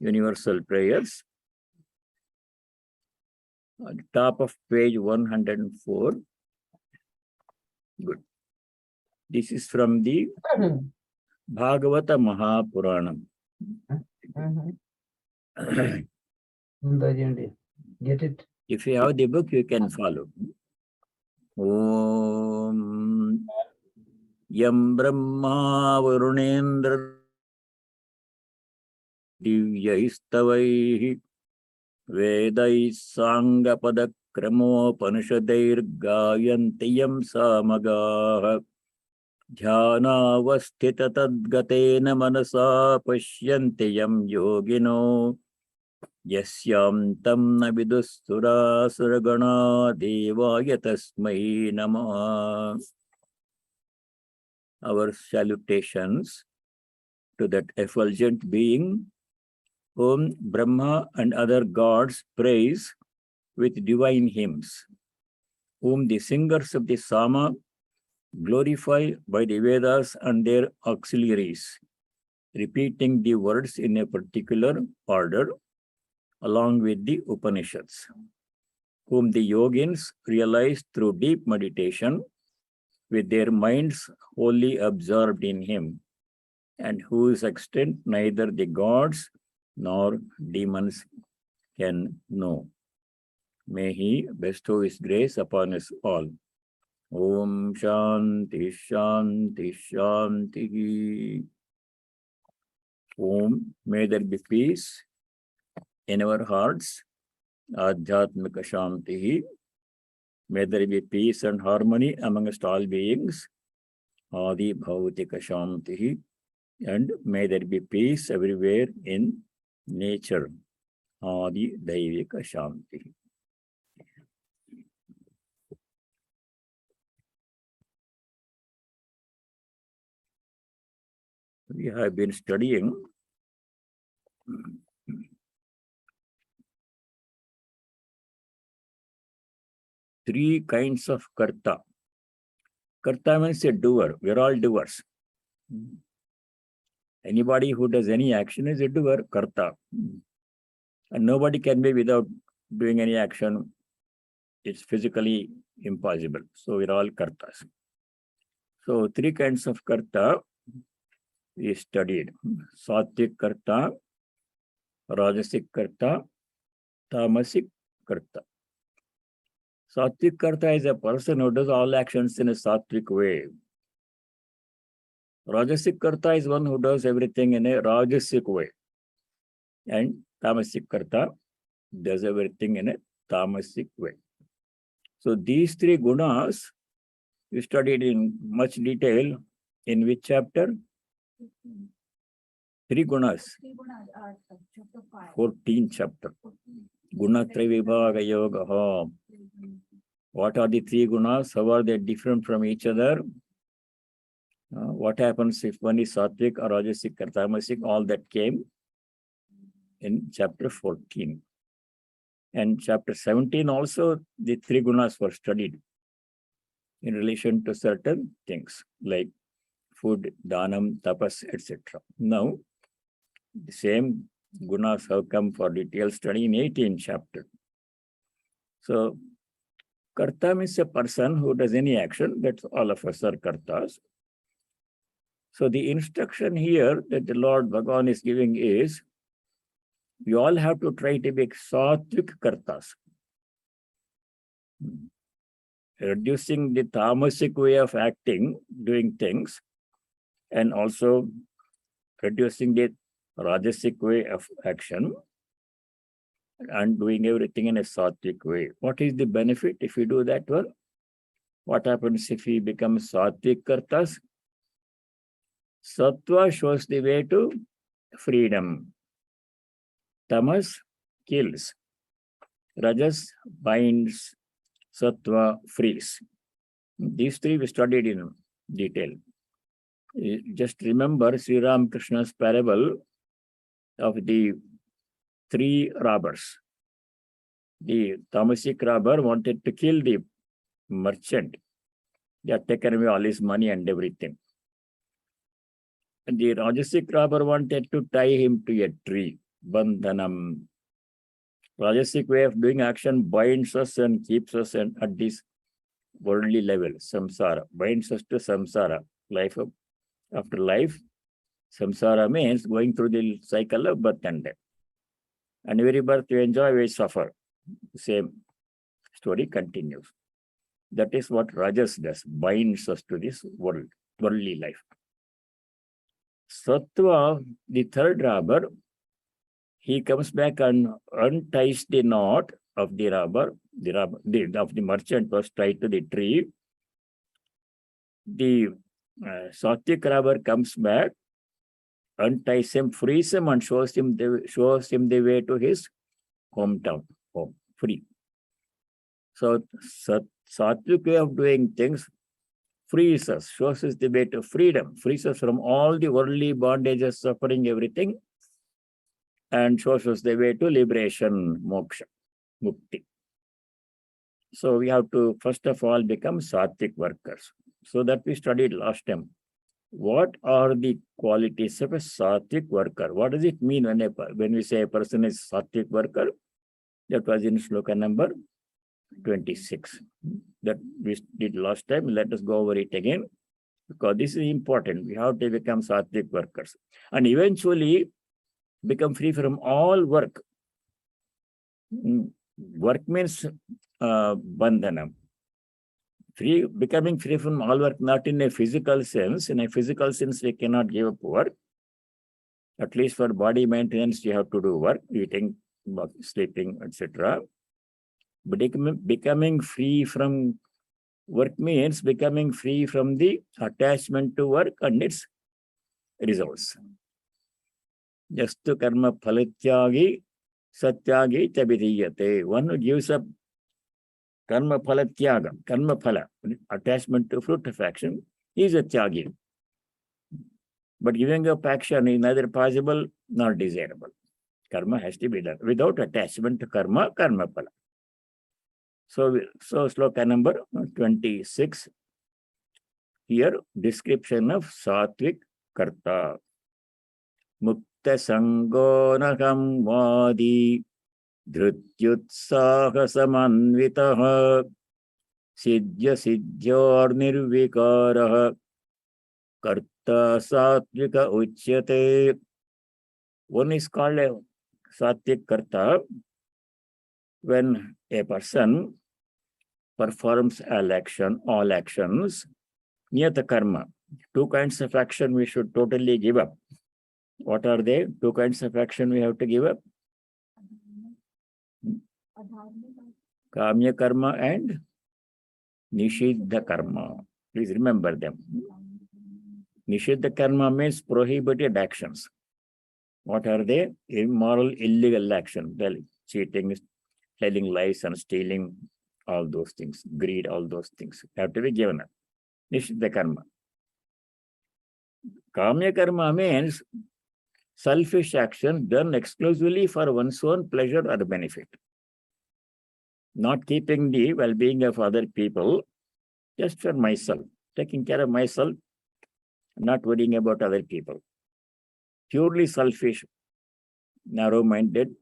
universal prayers. On the top of page 104. Good. This is from the Bhagavata Mahapuranam. Get it? If you have the book, you can follow. Om Yam Brahma Varunendra Divyaistavaihi Vedai Sangha Padakramo Panishadair Gayantiyam Samagaha Dhyanavasthita Tadgatena Manasa Pashyantiyam Yogino Yasyam Tam Navidusura Suragana Devaya Tasmai Namah. Our salutations to that effulgent being whom Brahma and other gods praise with divine hymns, whom the singers of the Sama glorify by the Vedas and their auxiliaries, repeating the words in a particular order along with the Upanishads, whom the yogins realize through deep meditation with their minds wholly absorbed in him, and whose extent neither the gods nor demons can know. May he bestow his grace upon us all. Om Shanti Shanti Shanti. Om, may there be peace in our hearts. Adhyatmika Shanti. May there be peace and harmony amongst all beings. Adi Bhautika Shanti. And may there be peace everywhere in nature. Adi Daivika Shanti. We have been studying three kinds of karta. Karta means a doer. We are all doers. Anybody who does any action is a doer, karta. And nobody can be without doing any action. It's physically impossible. So we're all kartas. So three kinds of karta we studied. Satic karta, Rajasic karta, Tamasic karta. Sattvic karta is a person who does all actions in a sattvic way. Rajasic karta is one who does everything in a rajasic way. And Tamasic karta does everything in a tamasic way. So these three gunas we studied in much detail in which chapter? Three gunas. 14th chapter. Gunatraya Vibhaga Yoga. What are the three gunas? How are they different from each other? What happens if one is sattvic or rajasic or tamasic? All that came in chapter 14. And chapter 17 also, the three gunas were studied in relation to certain things like food, dhanam, tapas, etc. Now, the same gunas have come for detailed study in 18th chapter. So, karta means a person who does any action. That's all of us are kartas. So the instruction here that the Lord Bhagavan is giving is, we all have to try to be sattvic kartas. Reducing the tamasic way of acting, doing things, and also reducing the rajasic way of action, and doing everything in a sattvic way. What is the benefit if we do that one? What happens if we become sattvic kartas? Sattva shows the way to freedom. Tamas kills. Rajas binds. Sattva frees. These three we studied in detail. Just remember Sri Ramakrishna's parable of the three robbers. The tamasic robber wanted to kill the merchant. They had taken away all his money and everything. And the rajasic robber wanted to tie him to a tree. bandhanam. Rajasic way of doing action binds us and keeps us at this worldly level, samsara, binds us to samsara, life after life. Samsara means going through the cycle of birth and death. And every birth you enjoy, we suffer. Same story continues. That is what Rajas does, binds us to this worldly life. Sattva, the third robber, he comes back and unties the knot of the robber, of the merchant was tied to the tree. The Satic robber comes back, unties him, frees him, and shows him the way to his hometown, home, free. So Sattvic way of doing things frees us, shows us the way to freedom, frees us from all the worldly bondages, suffering, everything, and shows us the way to liberation, moksha, mukti. So we have to first of all become Sattvic workers. So that we studied last time. What are the qualities of a Sattvic worker? What does it mean when we say a person is Sattvic worker? That was in sloka number 26. That we did last time. Let us go over it again, because this is important. We have to become Sattvic workers and eventually become free from all work. Work means bandhanam. Becoming free from all work, not in a physical sense. In a physical sense, we cannot give up work. At least for body maintenance, you have to do work, eating, sleeping, etc. But becoming free from work means becoming free from the attachment to work and its results. Jastu karma phalatyagi satyagi chabidiyate. One who gives up karma phalatyaga, karma phala, attachment to fruit of action, is a tyagi. But giving up action is neither possible nor desirable. Karma has to be done without attachment to karma, karma phala. So sloka number 26. Here, description of Sattvic karta. Mukta sangonakam vadi dhrutyutsaha samanvitaha siddhya siddhyor nirvikaraha karta sattvika uchyate. One is called a Sattvic karta when a person performs all actions, niyata karma. Two kinds of action we should totally give up. What are they? Two kinds of action we have to give up. Kamya karma and Nishiddha karma. Please remember them. Nishiddha karma means prohibited actions. What are they? Immoral, illegal action. Well, cheating, telling lies and stealing, all those things. Greed, all those things have to be given up. Nishiddha karma. Kamya karma means selfish action done exclusively for one's own pleasure or benefit. Not keeping the well-being of other people, just for myself. Taking care of myself, not worrying about other people. Purely selfish, narrow-minded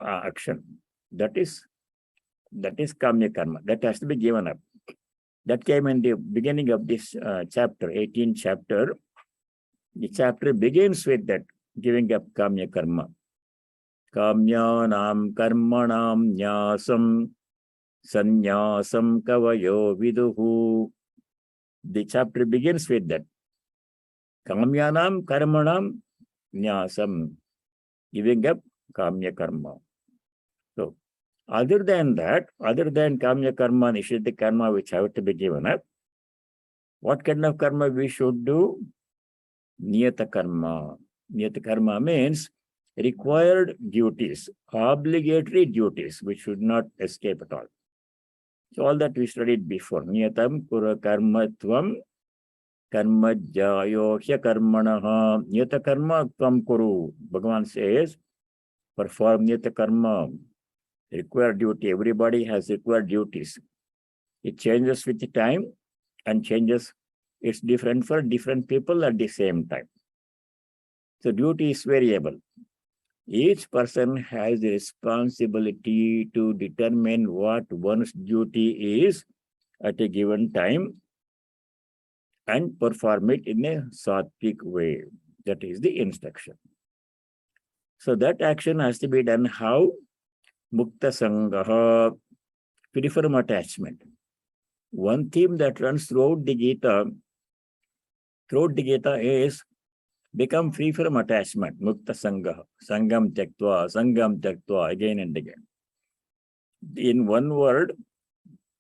action. That is kamya karma. That has to be given up. That came in the beginning of this chapter, 18th chapter. The chapter begins with that, giving up kamya karma. Kamyanam karmanam nyasam sanyasam kavayo viduhu. The chapter begins with that. Kamyanam karmanam nyasam. Giving up kamya karma. So, other than that, other than kamya karma, nishiddha karma, which have to be given up, what kind of karma we should do? Niyata karma. Niyata karma means required duties, obligatory duties, which should not escape at all. So all that we studied before. Niyatam pura karmatvam karma jayohya karmanaha. Niyata karma tvam kuru. Bhagavan says, perform niyata karma. Required duty. Everybody has required duties. It changes with the time and changes. It's different for different people at the same time. So duty is variable. Each person has the responsibility to determine what one's duty is at a given time and perform it in a sattvic way. That is the instruction. So that action has to be done how? Mukta Sangaha, free from attachment. One theme that runs throughout the Gita is become free from attachment. Mukta Sangaha, Sangam Tyaktva, again and again. In one word,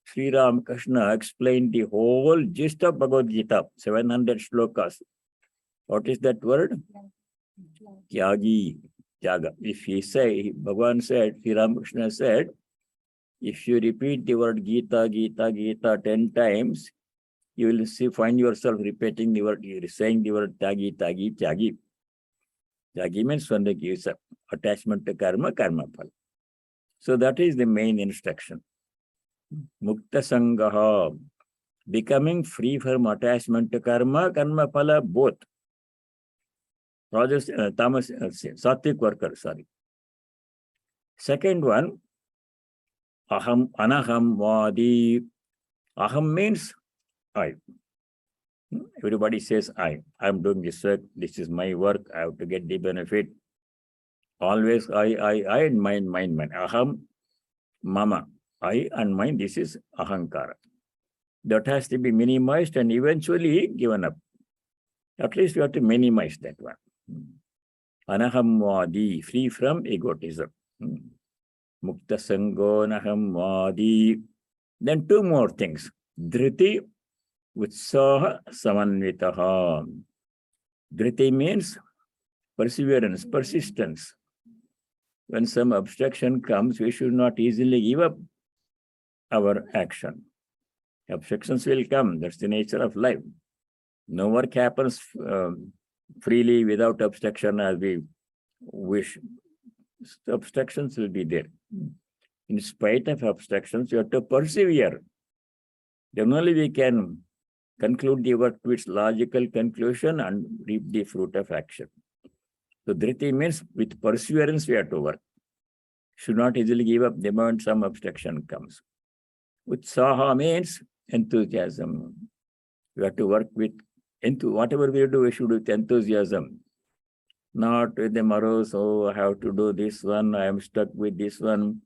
Sri Ramakrishna explained the whole gist of Bhagavad Gita, 700 slokas. What is that word? Tyagi, Tyaga. If he say, Bhagavan said, Sri Ramakrishna said, if you repeat the word Gita, Gita, Gita 10 times, you will find yourself repeating the word, saying the word Tyagi, Tyagi, Tyagi. Tyagi means one that gives up. Attachment to karma, karma phala. So that is the main instruction. Mukta Sangaha, becoming free from attachment to karma, karma phala, both. Satic worker, sorry. Second one, aham, anaham, vadi. Aham means I. Everybody says I. I'm doing this work. This is my work. I have to get the benefit. Always I, and mine. Aham, mama. I and mine. This is ahankara. That has to be minimized and eventually given up. At least we have to minimize that one. Anahamvadi, free from egotism. Mukta Sango Nahamvadi. Then two more things. Dhriti, Utsaha, Samanvitaha. Dhriti means perseverance, persistence. When some obstruction comes, we should not easily give up our action. Obstructions will come. That's the nature of life. No work happens freely without obstruction as we wish. Obstructions will be there. In spite of obstructions, you have to persevere. Then only we can conclude the work to its logical conclusion and reap the fruit of action. So dhriti means with perseverance we have to work. Should not easily give up the moment some obstruction comes. Utsaha means enthusiasm. We have to work with whatever we do, we should do with enthusiasm. Not with the morose, oh, I have to do this one, I am stuck with this one.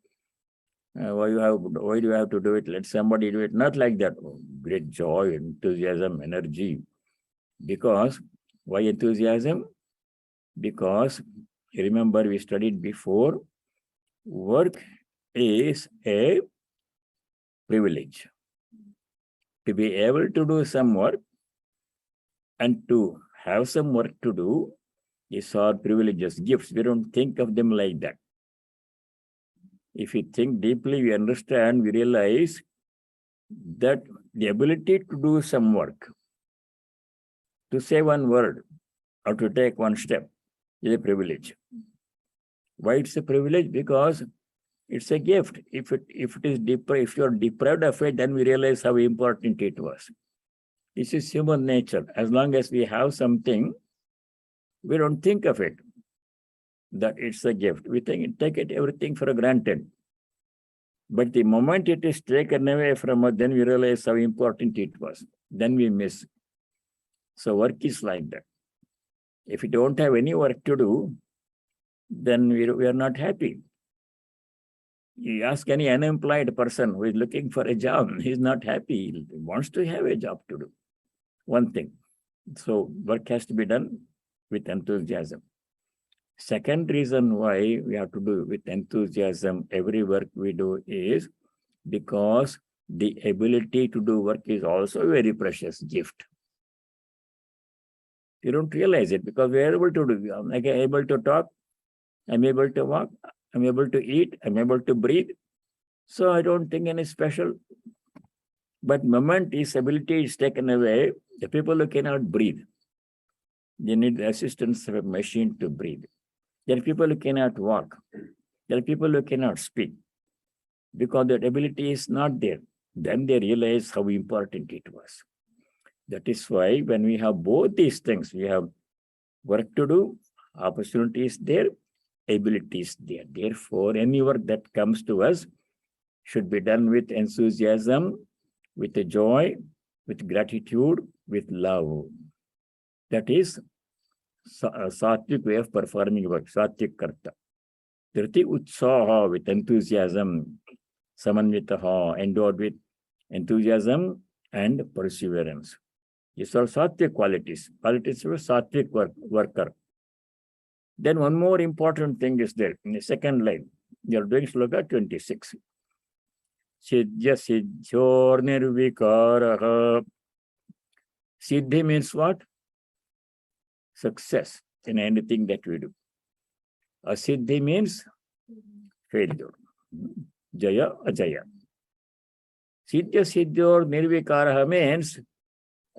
Why do you have to do it? Let somebody do it. Not like that. Oh, great joy, enthusiasm, energy. Because, why enthusiasm? Because, you remember we studied before, work is a privilege. To be able to do some work and to have some work to do is our privileges, gifts. We don't think of them like that. If we think deeply, we understand, we realize that the ability to do some work, to say one word or to take one step is a privilege. Why it's a privilege? Because it's a gift. If you're deprived of it, then we realize how important it was. This is human nature. As long as we have something, we don't think of it, that it's a gift. We take everything for granted. But the moment it is taken away from us, then we realize how important it was. Then we miss. So work is like that. If we don't have any work to do, then we are not happy. You ask any unemployed person who is looking for a job, he's not happy. He wants to have a job to do. One thing. So work has to be done with enthusiasm. Second reason why we have to do with enthusiasm every work we do is because the ability to do work is also a very precious gift. You don't realize it because we are able to do. I'm able to talk, I'm able to walk, I'm able to eat, I'm able to breathe. So I don't think any special. But the moment his ability is taken away, the people who cannot breathe, they need the assistance of a machine to breathe. There are people who cannot walk. There are people who cannot speak because that ability is not there. Then they realize how important it was. That is why when we have both these things, we have work to do, opportunity is there, abilities there. Therefore, any work that comes to us should be done with enthusiasm, with joy, with gratitude, with love. That is Satic way of performing work, Satic Karta. Triti Utsaha, with enthusiasm, Samanvitaha, endowed with enthusiasm and perseverance. These are Satic qualities of a Satic worker. Then one more important thing is there in the second line. You are doing sloka 26. Siddhya siddhyor nirvikaraha. Siddhi means what? Success in anything that we do. Asiddhi means failure. Jaya, ajaya. Siddhya siddhyor nirvikaraha means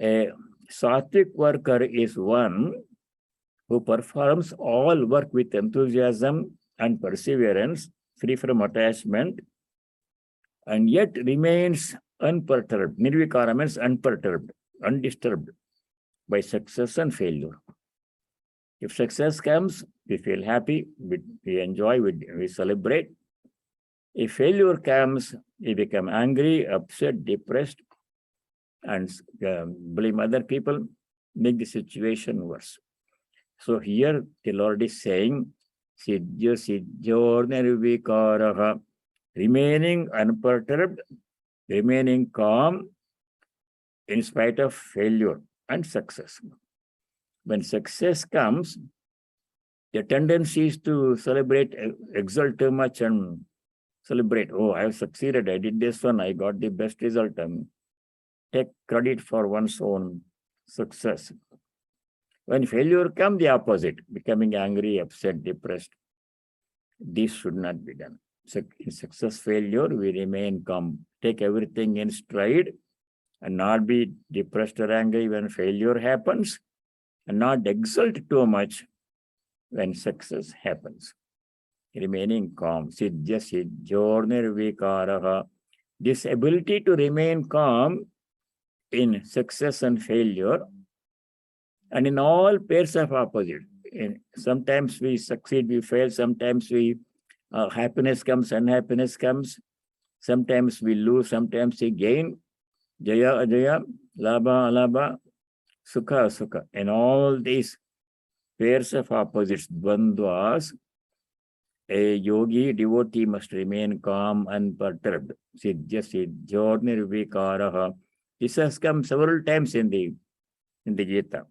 a Satic worker is one who performs all work with enthusiasm and perseverance, free from attachment, and yet remains unperturbed. Nirvikara means unperturbed, undisturbed by success and failure. If success comes, we feel happy, we enjoy, we celebrate. If failure comes, we become angry, upset, depressed, and blame other people, make the situation worse. So here the Lord is saying, Siddhya siddhyor nirvikaraha, remaining unperturbed, remaining calm in spite of failure and success. When success comes, the tendency is to celebrate, exult too much and celebrate. Oh, I have succeeded. I did this one. I got the best result. Take credit for one's own success. When failure comes, the opposite, becoming angry, upset, depressed. This should not be done. So in success, failure, we remain calm. Take everything in stride and not be depressed or angry when failure happens, and not exult too much when success happens. Remaining calm. Siddhya siddhyor nirvikaraha. This ability to remain calm in success and failure, and in all pairs of opposite. Sometimes we succeed, we fail. Sometimes we happiness comes, unhappiness comes. Sometimes we lose, sometimes we gain. Jaya, ajaya, labha, alabha, sukha, asukha. And all these pairs of opposites, dvandvas, a yogi, devotee must remain calm and unperturbed. Siddhya siddhyor nirvikaraha. This has come several times in the Gita.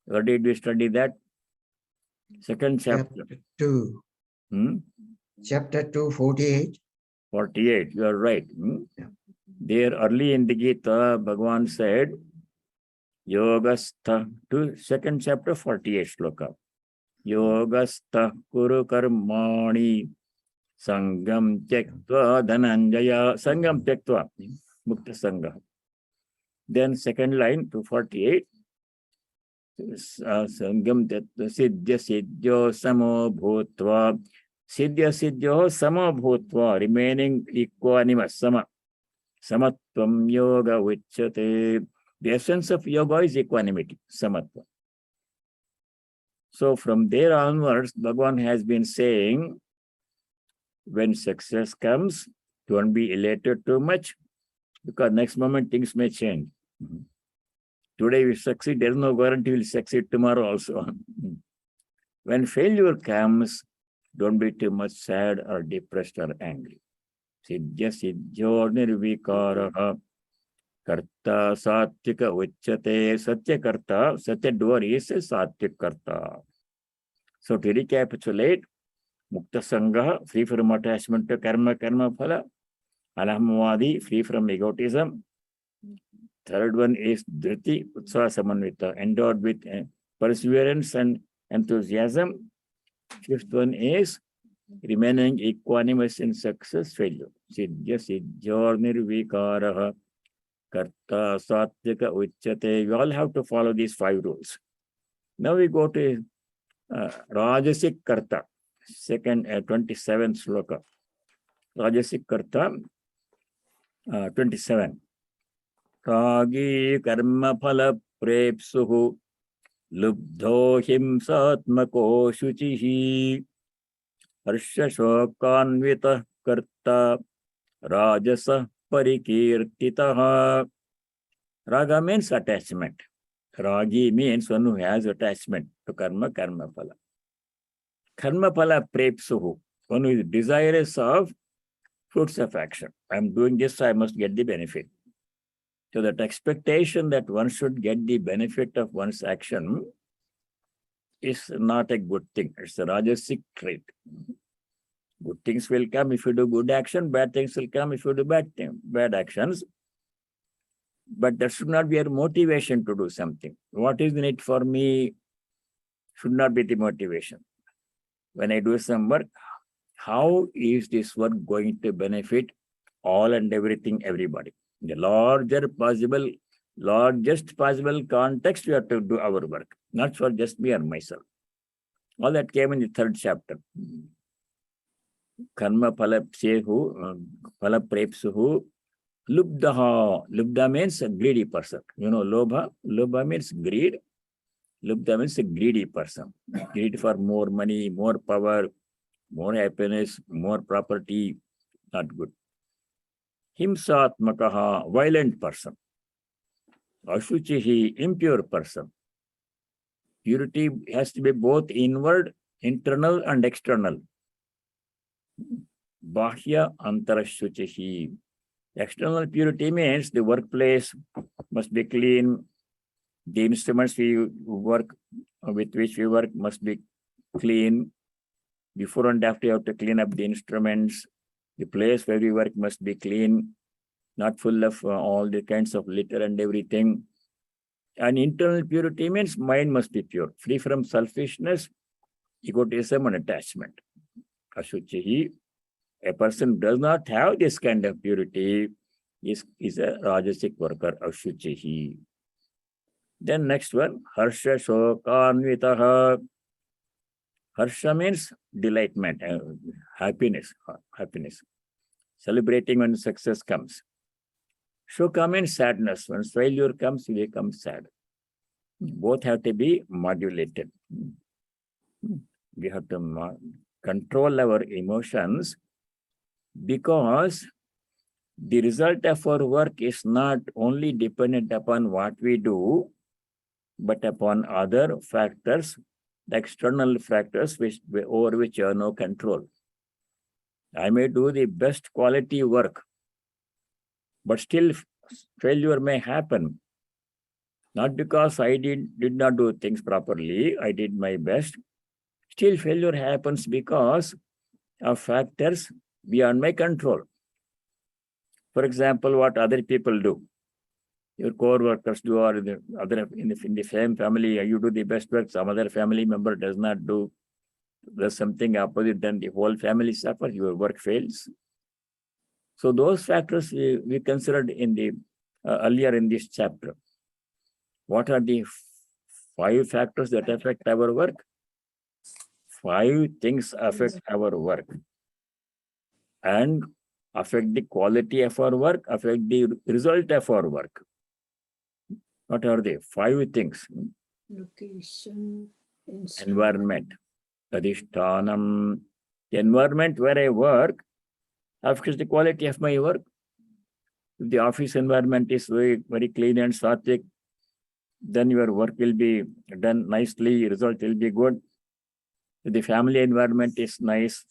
Where did we study that? Second chapter. Chapter 2. Chapter 2, 48. 48, you are right. Yeah. There early in the Gita, Bhagavan said, Yogastha, to second chapter, 48 sloka. Yogastha kuru karmani sangam tyaktva dhananjaya. Sangam tyaktva, mukta sangha. Then second line, 248. Sangam tyaktva siddhya siddhyo samo bhutva. Siddhya siddhyo samo bhutva, remaining equanimous, sama. Samatvam yoga vichyate. The essence of yoga is equanimity, samatva. So from there onwards, Bhagavan has been saying, when success comes, don't be elated too much, because next moment things may change. Today we succeed, there is no guarantee we'll succeed tomorrow also. When failure comes, don't be too much sad or depressed or angry. Siddhya siddhyor nirvikaraha. Karta satvika uchyate. Satya karta, satya doer is a satvik karta. So to recapitulate, mukta sangha, free from attachment to karma, karma phala. Alahamvadi, free from egotism. Third one is dhriti, utsaha samanvita, endowed with perseverance and enthusiasm. Fifth one is remaining equanimous in success, failure. Siddhya siddhyor nirvikaraha. Karta satvika uchyate. We all have to follow these 5 rules. Now we go to Rajasik Karta, second 27th sloka. Rajasik Karta, 27. Ragi karma phala prepsuhu lubdho himsatmako shuchihi Harsha shokanvita karta rajasa parikirtitaha. Raga means attachment. Ragi means one who has attachment to karma, karma phala. Karma phala prepsuhu, one who is desirous of fruits of action. I'm doing this, I must get the benefit. So that expectation that one should get the benefit of one's action is not a good thing. It's a rajasic trait. Good things will come if you do good action, bad things will come if you do bad actions. But that should not be a motivation to do something. What is in it for me should not be the motivation. When I do some work, how is this work going to benefit all and everything, everybody? In the largest possible context, we have to do our work, not for just me or myself. All that came in the 3rd chapter. Karma phala prepsuhu lubdaha. Lubda means a greedy person. You know, lobha? Lobha means greed. Lubda means a greedy person. Greed for more money, more power, more happiness, more property. Not good. Himsatmakaha, violent person. Ashuchihi, impure person. Purity has to be both inward, internal and external. Bahya antarashuchihi. External purity means the workplace must be clean. The instruments with which we work must be clean. Before and after, you have to clean up the instruments. The place where we work must be clean, not full of all the kinds of litter and everything. And internal purity means mind must be pure, free from selfishness, egotism, and attachment. Ashuchihi. A person does not have this kind of purity is a rajasic worker, ashuchihi. Then next one, harsha shokanvitaha. Harsha means delightment, happiness. Celebrating when success comes. Shoka means sadness. When failure comes, we become sad. Both have to be modulated. We have to control our emotions, because the result of our work is not only dependent upon what we do, but upon other factors, the external factors over which you have no control. I may do the best quality work, but still failure may happen. Not because I did not do things properly, I did my best. Still failure happens because of factors beyond my control. For example, what other people do, your co-workers do, or in the same family, you do the best work, some other family member does not do, there's something opposite, then the whole family suffers, your work fails. So those factors we considered in the earlier in this chapter. What are the 5 factors that affect our work? 5 things affect our work and affect the quality of our work, affect the result of our work. What are they? 5 things. Location, environment, adhishtanam. The environment where I work affects the quality of my work. If the office environment is very, very clean and satic, then your work will be done nicely, result will be good. If the family environment is nice,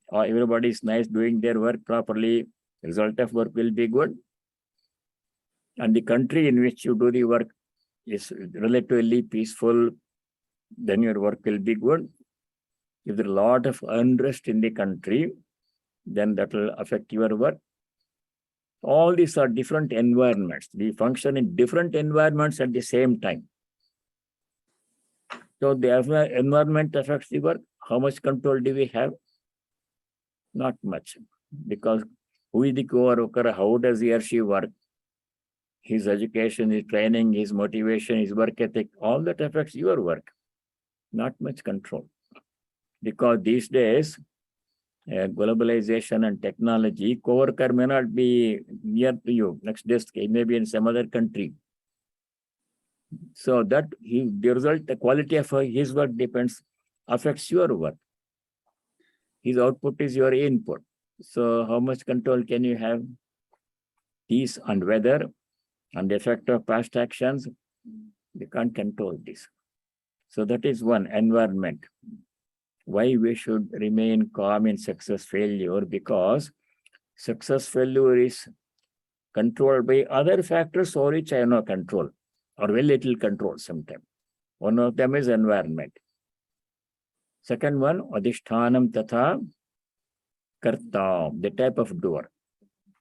or everybody is nice, doing their work properly, result of work will be good. And the country in which you do the work is relatively peaceful, then your work will be good. If there is a lot of unrest in the country, then that will affect your work. All these are different environments. We function in different environments at the same time. So the environment affects the work. How much control do we have? Not much. Because who is the co-worker? How does he or she work? His education, his training, his motivation, his work ethic, all that affects your work. Not much control. Because these days, globalization and technology, co-worker may not be near to you. Next desk, he may be in some other country. So that the result, the quality of his work affects your work. His output is your input. So how much control can you have? Peace and weather and the effect of past actions, you can't control this. So that is one, environment. Why we should remain calm in success failure? Because success failure is controlled by other factors for which I have no control, or very little control sometimes. One of them is environment. Second one, adhishthanam tatha karta, the type of doer.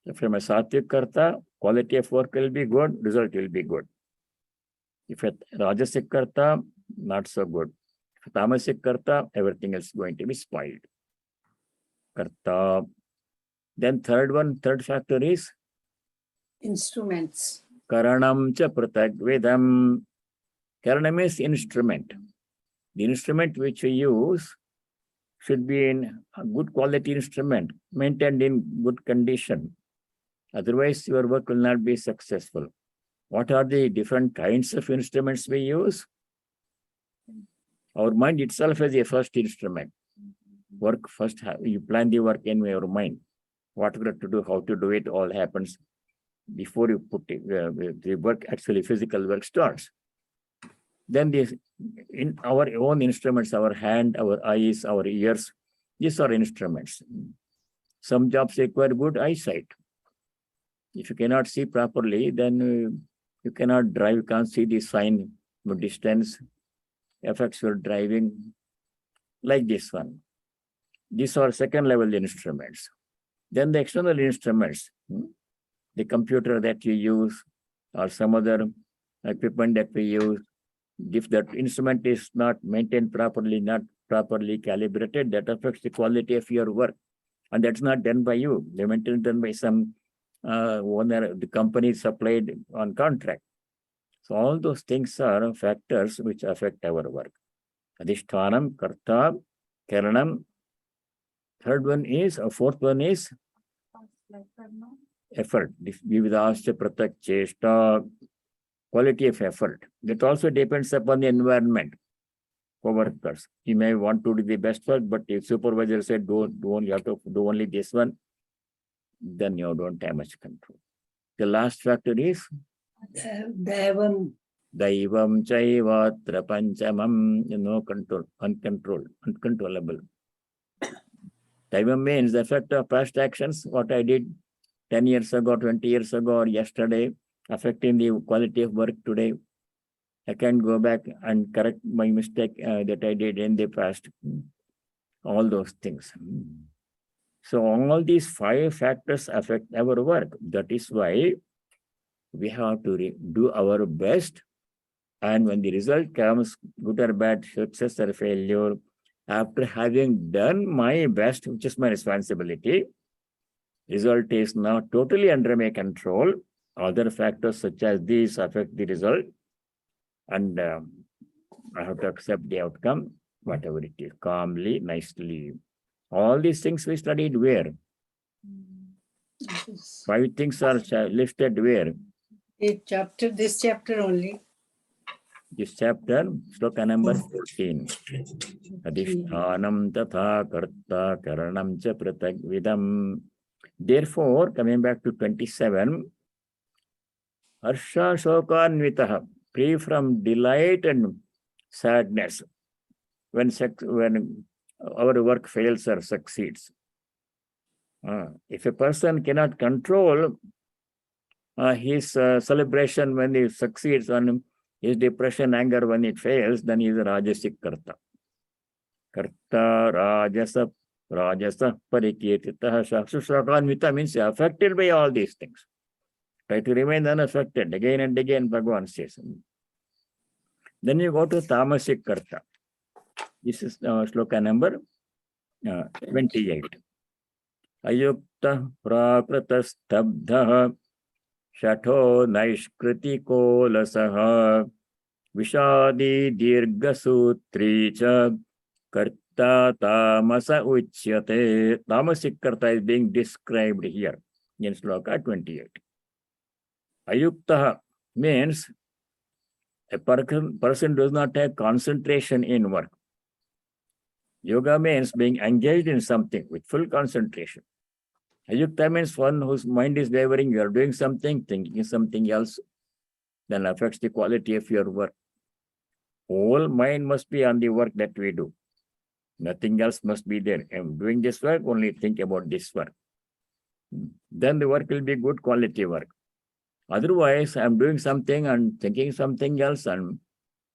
If I'm a Satic karta, quality of work will be good, result will be good. If a Rajasic karta, not so good. If a Tamasic karta, everything else is going to be spoiled. Karta. Then third factor is Instruments. Karanam cha pratak vedam. Karanam is instrument. The instrument which we use should be in a good quality instrument, maintained in good condition. Otherwise, your work will not be successful. What are the different kinds of instruments we use? Our mind itself is the first instrument. Work first, you plan the work in your mind. What you have to do, how to do it, all happens before you put it, the work, actually physical work starts. Then in our own instruments, our hand, our eyes, our ears, these are instruments. Some jobs require good eyesight. If you cannot see properly, then you cannot drive, you can't see the sign, no distance, affects your driving, like this one. These are second level instruments. Then the external instruments, the computer that you use, or some other equipment that we use, if that instrument is not maintained properly, not properly calibrated, that affects the quality of your work. And that's not done by you. The maintenance done by some owner, the company supplied on contract. So all those things are factors which affect our work. Adhishthanam, karta, karanam. Fourth one is effort. Vividasya pratak chesta, quality of effort. That also depends upon the environment for workers. You may want to do the best work, but if supervisor said, you have to do only this one, then you don't have much control. The last factor is Daivam. Daivam chaivatra panchamam, no control, uncontrollable. Daivam means the effect of past actions, what I did 10 years ago, 20 years ago, or yesterday, affecting the quality of work today. I can go back and correct my mistake that I did in the past. All those things. So all these 5 factors affect our work. That is why we have to do our best. And when the result comes, good or bad, success or failure, after having done my best, which is my responsibility, result is not totally under my control. Other factors such as these affect the result. And I have to accept the outcome, whatever it is, calmly, nicely. All these things we studied where? 5 things are listed where? This chapter only. This chapter, sloka number 14. Adhishthanam tatha karta karanam cha pratak vidam. Therefore, coming back to 27, harsha shokanvitaha, free from delight and sadness when our work fails or succeeds. If a person cannot control his celebration when he succeeds, on his depression, anger when it fails, then he is a rajasic karta. Karta rajasa pariketitah shaksushrakanvita means affected by all these things. Try to remain unaffected. Again and again, Bhagavan says. Then you go to tamasic karta. This is sloka number 28. Ayukta prakrita stabdha shatho naishkritiko lasaha vishadi dirghasutri cha karta tamasa uchyate. Tamasic karta is being described here in sloka 28. Ayukta means a person does not have concentration in work. Yoga means being engaged in something with full concentration. Ayukta means one whose mind is wavering, you are doing something, thinking something else, then affects the quality of your work. Whole mind must be on the work that we do. Nothing else must be there. I'm doing this work, only think about this work. Then the work will be good quality work. Otherwise, I'm doing something and thinking something else, and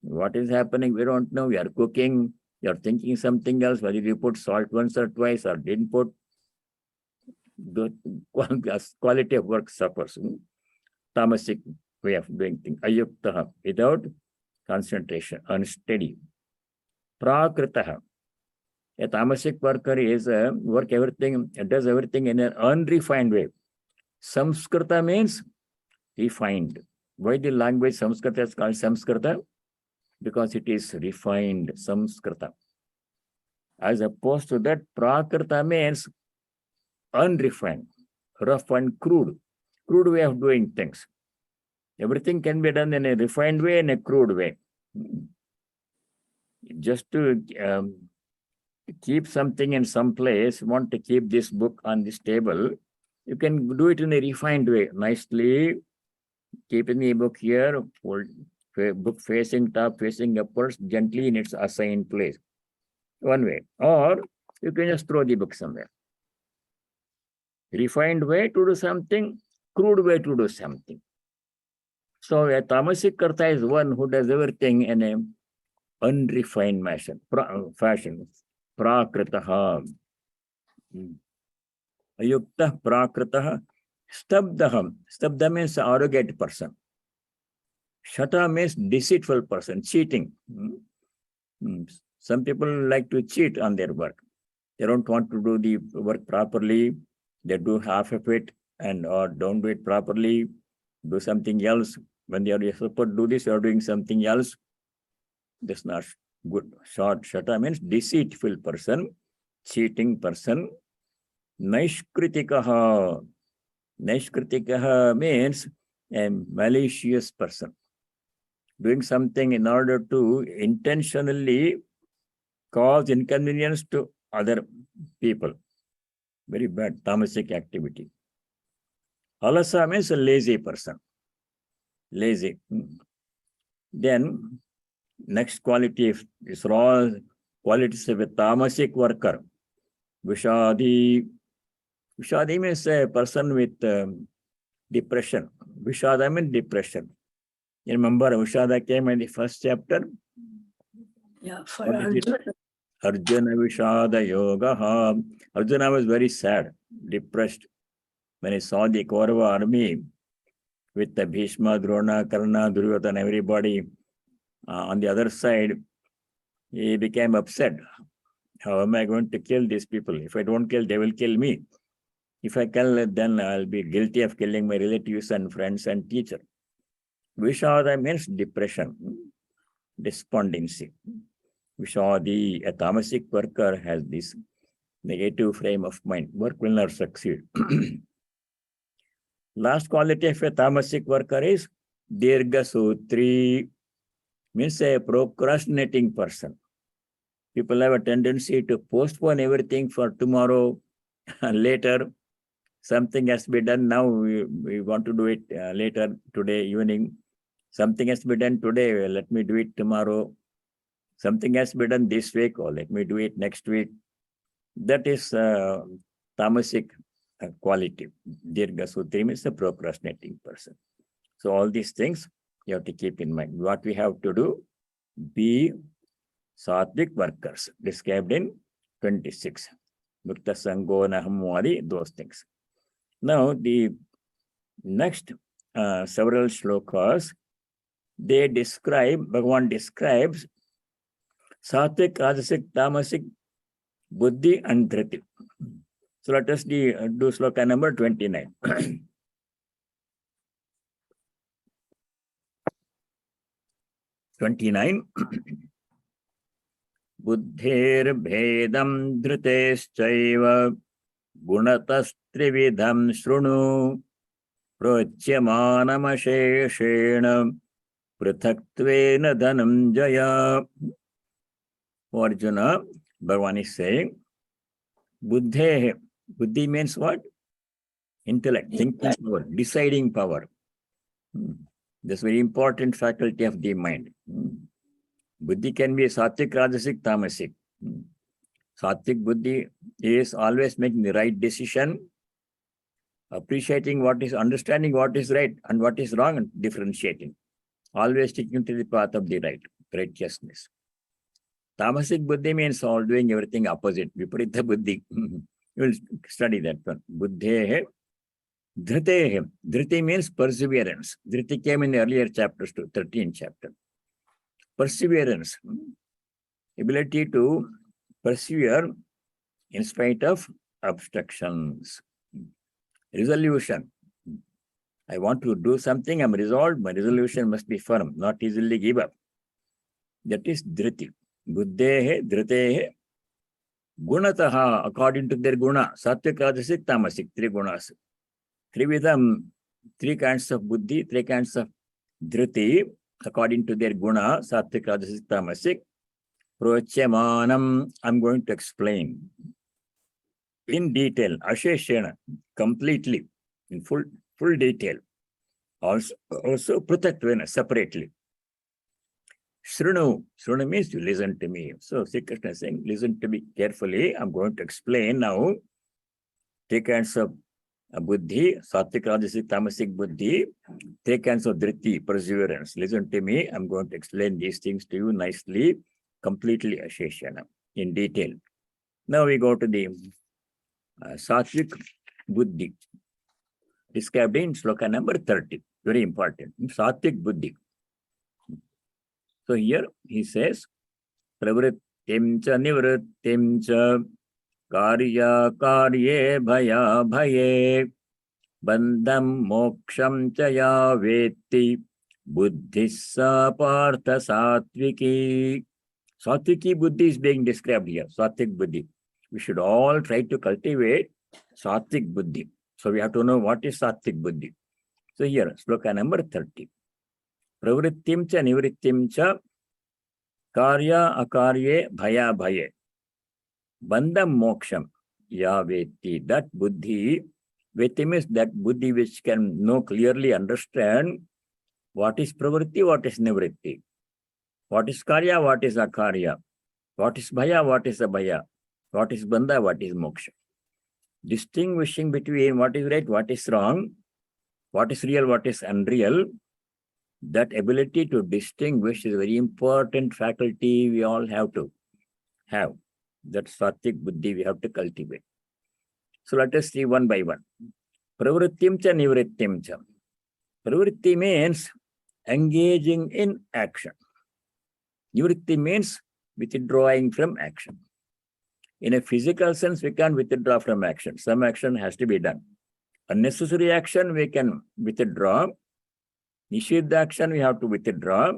what is happening, we don't know. We are cooking, you're thinking something else, whether you put salt once or twice or didn't put, the quality of work suffers. Tamasic way of doing things. Ayuktaha, without concentration, unsteady. Prakritaha. A tamasic worker is does everything in an unrefined way. Samskrita means refined. Why the language Samskrita is called Samskrita? Because it is refined, Samskrita. As opposed to that, Prakrita means unrefined, rough and crude way of doing things. Everything can be done in a refined way and a crude way. Just to keep something in some place, want to keep this book on this table, you can do it in a refined way, nicely, keeping the book here, book facing top, facing upwards, gently in its assigned place. One way. Or you can just throw the book somewhere. Refined way to do something, crude way to do something. So a tamasic karta is one who does everything in an unrefined fashion. Prakritaha. Ayukta prakritaha. Stabdaham. Stabda means arrogant person. Shata means deceitful person, cheating. Some people like to cheat on their work. They don't want to do the work properly. They do half of it or don't do it properly, do something else. When they are supposed to do this, you are doing something else. That's not good. Shata means deceitful person, cheating person. Naishkritikaha. Naishkritikaha means a malicious person. Doing something in order to intentionally cause inconvenience to other people. Very bad tamasic activity. Alasa means a lazy person. Lazy. Then next quality is all qualities of a tamasic worker. Vishadi. Vishadi means a person with depression. Vishada means depression. You remember Vishada came in the first chapter? Yeah, for Arjuna Vishada Yoga. Arjuna was very sad, depressed when he saw the Kaurava army with the Bhishma, Drona, Karna, Duryodhana, everybody on the other side. He became upset. How am I going to kill these people? If I don't kill, they will kill me. If I kill, then I'll be guilty of killing my relatives and friends and teacher. Vishada means depression, despondency. Vishadi, a tamasic worker, has this negative frame of mind. Work will not succeed. Last quality of a tamasic worker is Dirgha Sutri, means a procrastinating person. People have a tendency to postpone everything for tomorrow and later. Something has to be done now. We want to do it later, today evening. Something has to be done today. Let me do it tomorrow. Something has to be done this week, or let me do it next week. That is tamasic quality. Dirgha Sutri means a procrastinating person. So all these things you have to keep in mind. What we have to do, be Satic workers, described in 26. Mukta Sango Nahamwadi, those things. Now, the next several shlokas, they describe, Bhagavan describes Satic, Rajasic, Tamasic, Buddhi, and Dhriti. So let us do shloka number 29. 29. Buddhir-bhedam dhriteshchaiva gunatas-trividham shrunu prochyamanam-asheshena prithaktvena dhanam jaya. Arjuna, Bhagavan is saying, Buddhe. Buddhi means what? Intellect, thinking power, deciding power. This very important faculty of the mind. Buddhi can be Satic, Rajasic, Tamasic. Satic Buddhi is always making the right decision, appreciating what is, understanding what is right and what is wrong, and differentiating. Always sticking to the path of the right, righteousness. Tamasic Buddhi means all doing everything opposite. Viparita Buddhi. You will study that one. Buddhehe. Dhritehe. Dhriti means perseverance. Dhriti came in the earlier chapters to 13th chapter. Perseverance. Ability to persevere in spite of obstructions. Resolution. I want to do something, I'm resolved, my resolution must be firm, not easily give up. That is Dhriti. Buddhehe, Dhritehe, Gunataha, according to their guna, Satvik, Rajasic, Tamasic, three gunas. Three kinds of Buddhi, three kinds of Dhriti, according to their guna, Satvik, Rajasic, Tamasic. Prochamanam, I'm going to explain in detail, Asheshena, completely, in full detail. Also Prutatvena, separately. Shrunu means you listen to me. So Sri Krishna is saying, listen to me carefully. I'm going to explain now. Three kinds of Buddhi, Satvik, Rajasic, Tamasic Buddhi, three kinds of Dhriti, perseverance. Listen to me. I'm going to explain these things to you nicely, completely Asheshana, in detail. Now we go to the Satvik Buddhi, described in sloka number 30. Very important. Satvik Buddhi. So here he says, Pravrittim cha nivrittim cha karya karye bhaya bhaye bandham moksham cha ya veti buddhissa partha satviki. Satviki Buddhi is being described here, Satvik Buddhi. We should all try to cultivate Satvik Buddhi. So we have to know what is Satvik Buddhi. So here, sloka number 30. Pravrittim cha nivrittim cha karya akarye bhaya bhaye bandham moksham ya veti. That Buddhi, veti means that Buddhi which can know clearly, understand what is pravritti, what is nivritti, what is karya, what is akarya, what is bhaya, what is abhaya, what is bandha, what is moksha. Distinguishing between what is right, what is wrong, what is real, what is unreal. That ability to distinguish is a very important faculty we all have to have. That Satvik Buddhi we have to cultivate. So let us see one by one. Pravrittim cha nivrittim cha. Pravritti means engaging in action. Nivritti means withdrawing from action. In a physical sense, we can't withdraw from action. Some action has to be done. Unnecessary action we can withdraw. Nishiddha action we have to withdraw.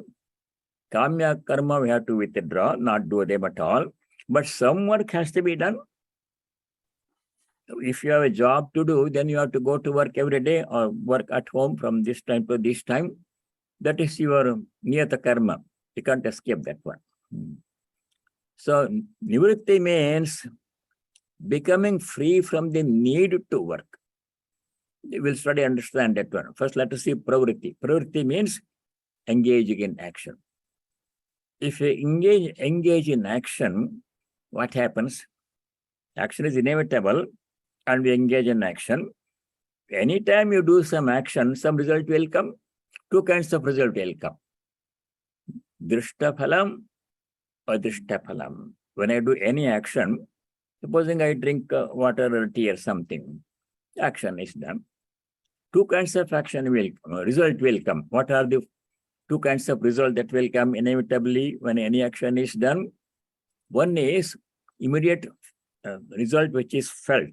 Kamya karma we have to withdraw, not do them at all. But some work has to be done. If you have a job to do, then you have to go to work every day or work at home from this time to this time. That is your niyata karma. You can't escape that one. So nivritti means becoming free from the need to work. We will study, understand that one. First, let us see pravritti. Pravritti means engaging in action. If we engage in action, what happens? Action is inevitable and we engage in action. Anytime you do some action, some result will come. Two kinds of result will come. Drishta phalam, adrishta phalam. When I do any action, supposing I drink water or tea or something, action is done. Two kinds of action result will come. What are the two kinds of result that will come inevitably when any action is done? One is immediate result which is felt.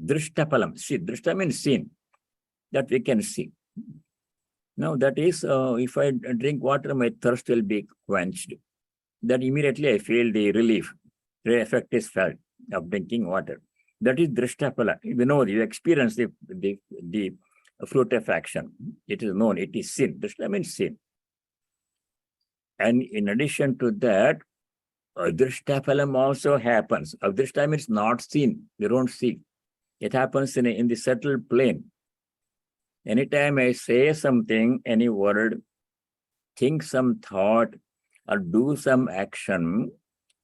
Drishta phalam. See, drishta means seen. That we can see. Now that is, if I drink water, my thirst will be quenched. Then immediately I feel the relief. The effect is felt of drinking water. That is drishta phala. You know, you experience the fruit of action. It is known, it is seen. Drishta means seen. And in addition to that, adrishta phalam also happens. Adrishta means not seen. We don't see. It happens in the subtle plane. Anytime I say something, any word, think some thought, or do some action,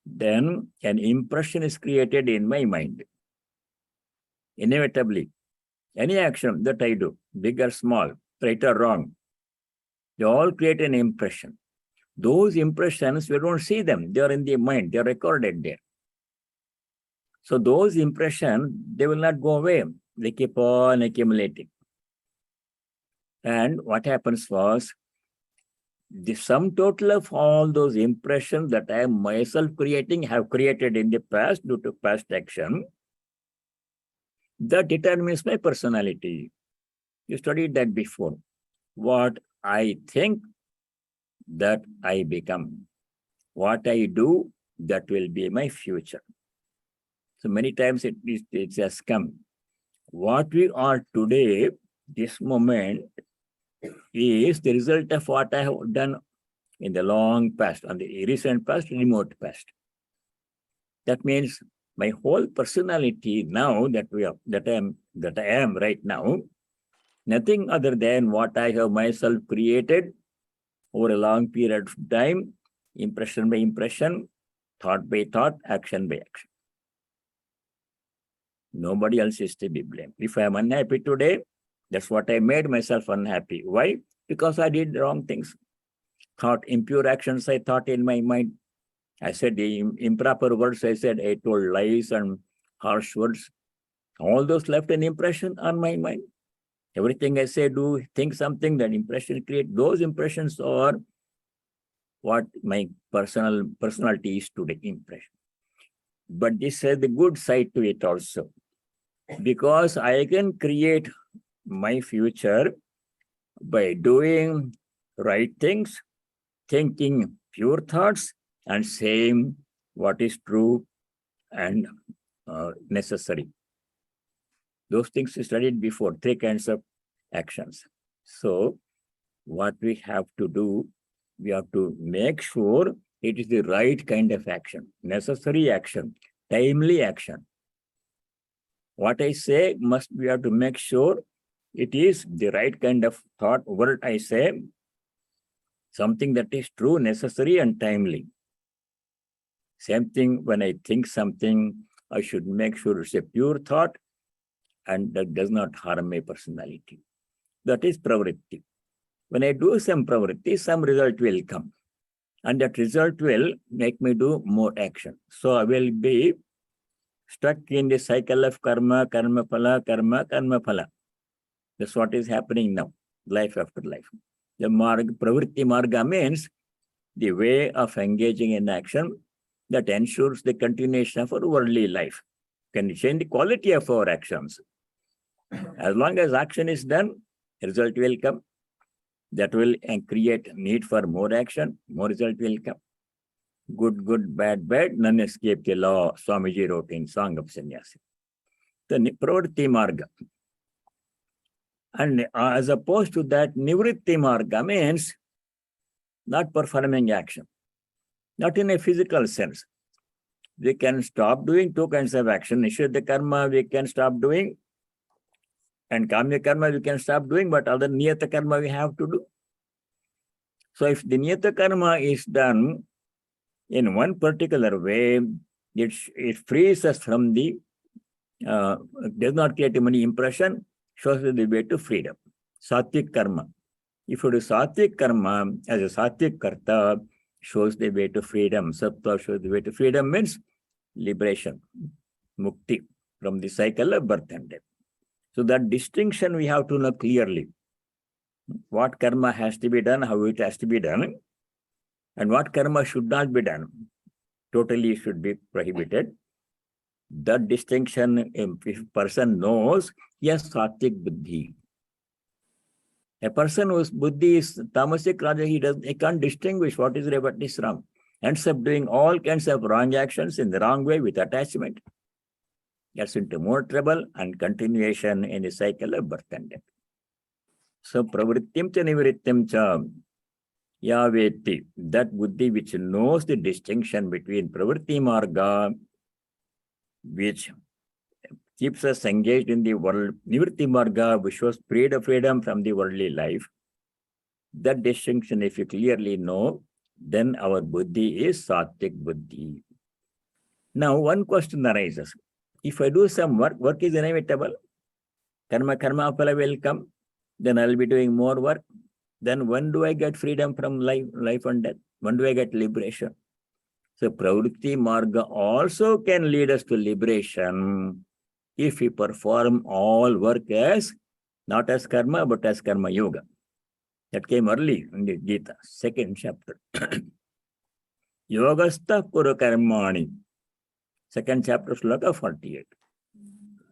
then an impression is created in my mind. Inevitably, any action that I do, big or small, right or wrong, they all create an impression. Those impressions, we don't see them. They are in the mind. They are recorded there. So those impressions, they will not go away. They keep on accumulating. And what happens was, the sum total of all those impressions that I am myself creating, have created in the past due to past action, that determines my personality. You studied that before. What I think, that I become. What I do, that will be my future. So many times it has come. What we are today, this moment, is the result of what I have done in the long past, on the recent past, remote past. That means my whole personality now that I am right now, nothing other than what I have myself created over a long period of time, impression by impression, thought by thought, action by action. Nobody else is to be blamed. If I am unhappy today, that's what I made myself unhappy. Why? Because I did wrong things. Thought impure actions I thought in my mind. I said the improper words, I told lies and harsh words. All those left an impression on my mind. Everything I say, do, think something, that impression create. Those impressions are what my personality is today, impression. But this has the good side to it also. Because I can create my future by doing right things, thinking pure thoughts, and saying what is true and necessary. Those things we studied before, 3 kinds of actions. So what we have to do, we have to make sure it is the right kind of action, necessary action, timely action. What I say we have to make sure it is the right kind of thought, word I say, something that is true, necessary, and timely. Same thing when I think something, I should make sure it's a pure thought and that does not harm my personality. That is pravritti. When I do some pravritti, some result will come. And that result will make me do more action. So I will be stuck in the cycle of karma, karma phala, karma, karma phala. That's what is happening now, life after life. The pravritti marga means the way of engaging in action that ensures the continuation of our worldly life. Can change the quality of our actions. As long as action is done, result will come. That will create need for more action, more result will come. Good, good, bad, bad, none escape the law, Swamiji wrote in Song of Sanyasa. The pravritti marga. And as opposed to that, nivritti marga means not performing action. Not in a physical sense. We can stop doing 2 kinds of action. Nishedha karma we can stop doing, and kamya karma we can stop doing, but other niyata karma we have to do. So if the niyata karma is done in one particular way, it frees us from the, does not create any impression, shows the way to freedom. Satic karma. If you do satic karma as a satic karta, shows the way to freedom. Sattva shows the way to freedom, means liberation, mukti, from the cycle of birth and death. So that distinction we have to know clearly. What karma has to be done, how it has to be done, and what karma should not be done. Totally should be prohibited. That distinction, if a person knows, yes, sattvic buddhi. A person whose buddhi is tamasic raja, he can't distinguish what is right, what is wrong. Ends up doing all kinds of wrong actions in the wrong way with attachment. Gets into more trouble and continuation in the cycle of birth and death. So pravrittim cha nivrittim cha. Yaveti, that buddhi which knows the distinction between pravritti marga, which keeps us engaged in the world, nivritti marga, which was freedom from the worldly life. That distinction, if you clearly know, then our buddhi is Satic buddhi. Now, one question arises. If I do some work, work is inevitable. Karma phala will come. Then I'll be doing more work. Then when do I get freedom from life and death? When do I get liberation? So pravritti marga also can lead us to liberation if we perform all work as, not as karma, but as karma yoga. That came early in the Gita, 2nd chapter. Yogastha kuru karmani. 2nd chapter, sloka 48.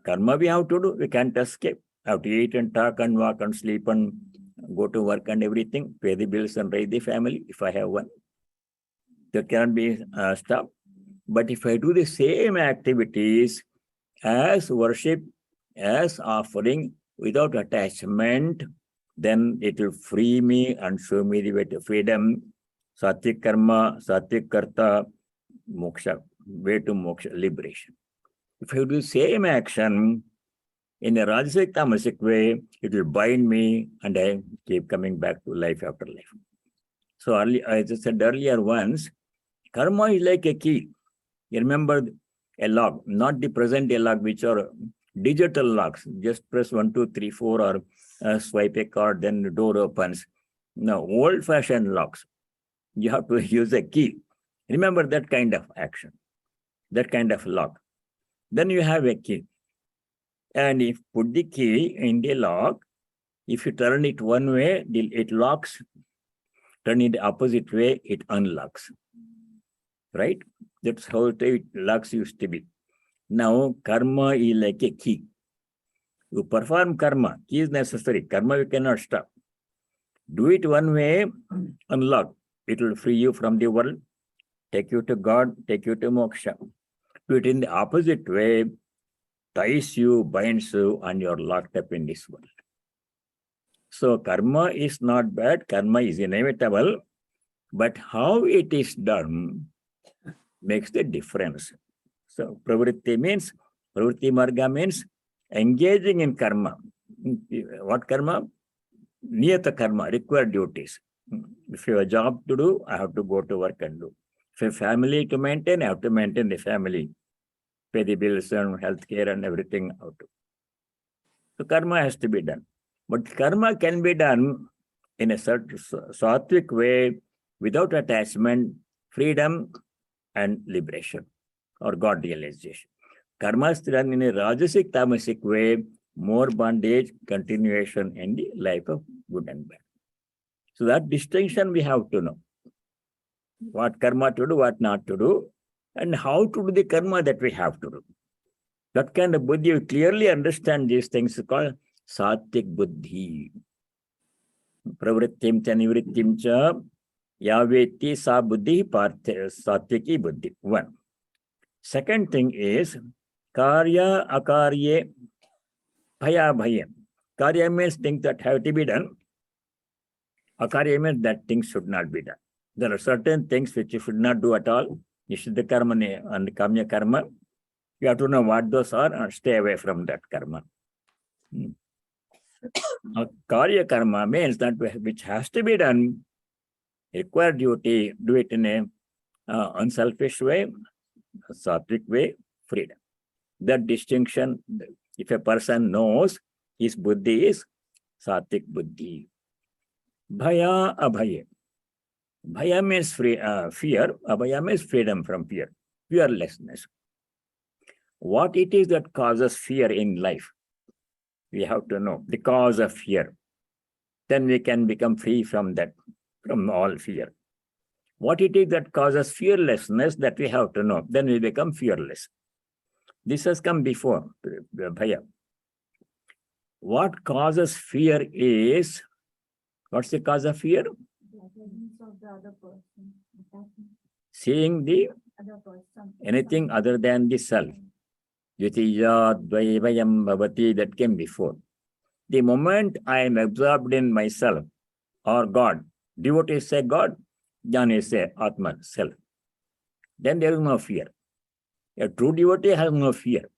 Karma we have to do, we can't escape. I have to eat and talk and walk and sleep and go to work and everything, pay the bills and raise the family, if I have one. That cannot be stopped. But if I do the same activities as worship, as offering, without attachment, then it will free me and show me the way to freedom. Satic karma, satic karta, moksha, way to moksha, liberation. If I do the same action in a rajasic tamasic way, it will bind me and I keep coming back to life after life. So as I said earlier once, karma is like a key. You remember a lock, not the present day lock, which are digital locks. Just press 1, 2, 3, 4 or swipe a card, then the door opens. No, old-fashioned locks. You have to use a key. Remember that kind of action, that kind of lock. Then you have a key. And if put the key in the lock, if you turn it one way, it locks. Turn it the opposite way, it unlocks. Right? That's how locks used to be. Now, karma is like a key. You perform karma, key is necessary. Karma you cannot stop. Do it one way, unlock. It will free you from the world, take you to God, take you to moksha. Do it in the opposite way, ties you, binds you, and you're locked up in this world. So karma is not bad, karma is inevitable, but how it is done makes the difference. So pravritti marga means engaging in karma. What karma? Niyata karma, required duties. If you have a job to do, I have to go to work and do. If you have family to maintain, I have to maintain the family. Pay the bills and healthcare and everything out. So karma has to be done. But karma can be done in a certain sattvic way, without attachment, freedom and liberation or God realization. Karma is done in a rajasic tamasic way, more bondage, continuation in the life of good and bad. So that distinction we have to know. What karma to do, what not to do, and how to do the karma that we have to do. That kind of buddhi, you clearly understand these things, called Satic buddhi. Pravrittim cha nivrittim cha yaveti sa buddhi parthe satiki buddhi. One. Second thing is karya akarye bhaya bhaya. Karya means things that have to be done. Akarya means that things should not be done. There are certain things which you should not do at all. Nishiddha karma and kamya karma. You have to know what those are and stay away from that karma. Karya karma means that which has to be done, required duty, do it in a unselfish way, a sattvic way, freedom. That distinction, if a person knows, his buddhi is sattvic buddhi. Bhaya abhaya. Bhaya means fear, abhaya means freedom from fear, fearlessness. What it is that causes fear in life? We have to know the cause of fear. Then we can become free from that, from all fear. What it is that causes fearlessness, that we have to know. Then we become fearless. This has come before, bhaya. What causes fear is, what's the cause of fear? Seeing the anything other than the self. Yutiya dvaivayam bhavati, that came before. The moment I am absorbed in myself or God, Devotees say God, jnanis say Atman, self. Then there is no fear. A true devotee has no fear.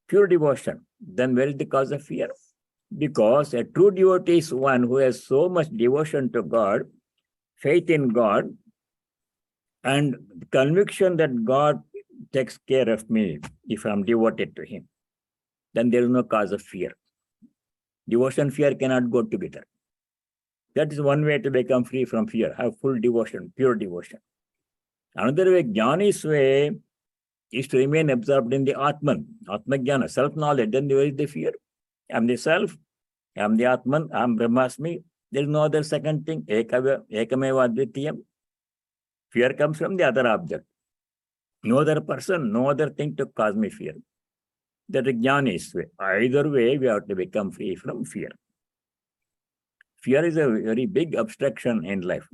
Pure devotion. Then where is the cause of fear? Because a true devotee is one who has so much devotion to God, faith in God, and conviction that God takes care of me if I'm devoted to Him. Then there is no cause of fear. Devotion, fear cannot go together. That is one way to become free from fear. Have full devotion, pure devotion. Another way, Jnani's way, is to remain absorbed in the Atman, Atma-jnana, self-knowledge. Then where is the fear? I am the self, I am the Atman, I am Brahmasmi. There is no other second thing. Ekameva advitiyam. Fear comes from the other object. No other person, no other thing to cause me fear. That is Jnani's way. Either way, we have to become free from fear. Fear is a very big abstraction in life.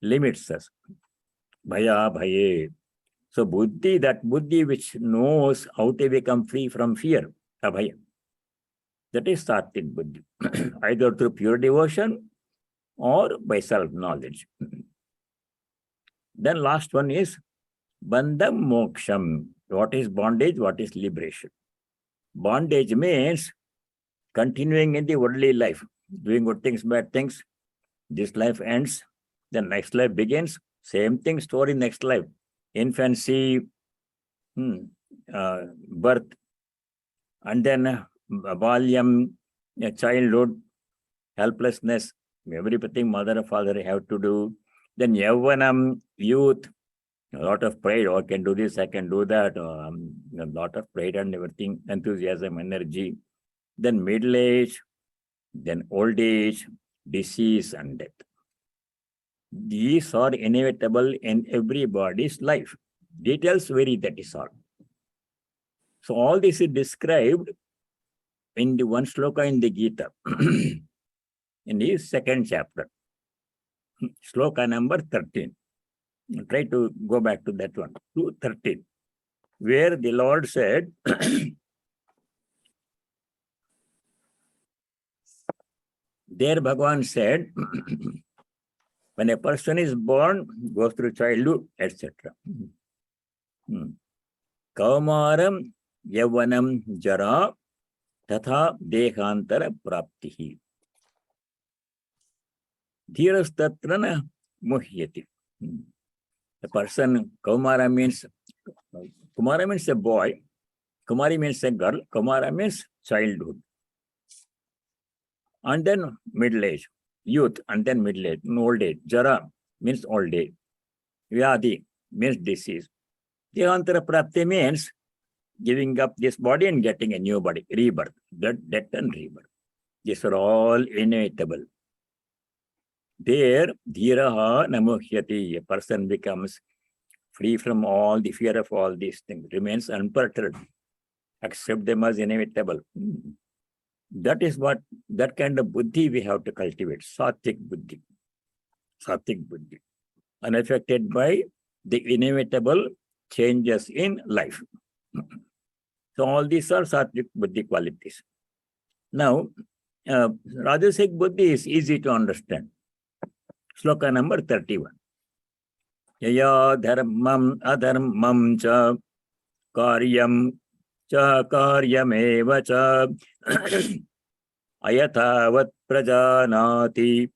Limits us. Bhaya, bhaye. So buddhi, that buddhi which knows how to become free from fear, abhaya, that is sattvic buddhi, either through pure devotion or by self-knowledge. Then last one is bandham moksham. What is bondage? What is liberation? Bondage means continuing in the worldly life, doing good things, bad things. This life ends, then next life begins. Same thing, story next life. Infancy, birth, and then balyam, childhood, helplessness, everything mother and father have to do. Then yavanam, youth, a lot of pride, I can do this, I can do that, a lot of pride and everything, enthusiasm, energy. Then middle age, then old age, disease and death. These are inevitable in everybody's life. Details vary, that is all. So all this is described in the one sloka in the Gita, in the second chapter, sloka number 13. Try to go back to that one, to 13, where the Lord said, there Bhagavan said, when a person is born, goes through childhood, etc. Kaumaram yavanam jara tatha dehantara praptihi. Dhirastatrana muhyati. The person, Kaumara means a boy, Kumari means a girl, Kaumara means childhood. And then middle age, youth, and then middle age, old age. Jara means old age. Vyadi means disease. Dehantara prapti means giving up this body and getting a new body, rebirth, death and rebirth. These are all inevitable. There, dhiraha namuhyati, a person becomes free from all the fear of all these things, remains unperturbed, accept them as inevitable. That is what, that kind of buddhi we have to cultivate, satic buddhi. Satic buddhi, unaffected by the inevitable changes in life. So all these are sattvic buddhi qualities. Now, Rajasic buddhi is easy to understand. Sloka number 31. Yaya dharmam adharmam cha karyam cha ayathavat prajanati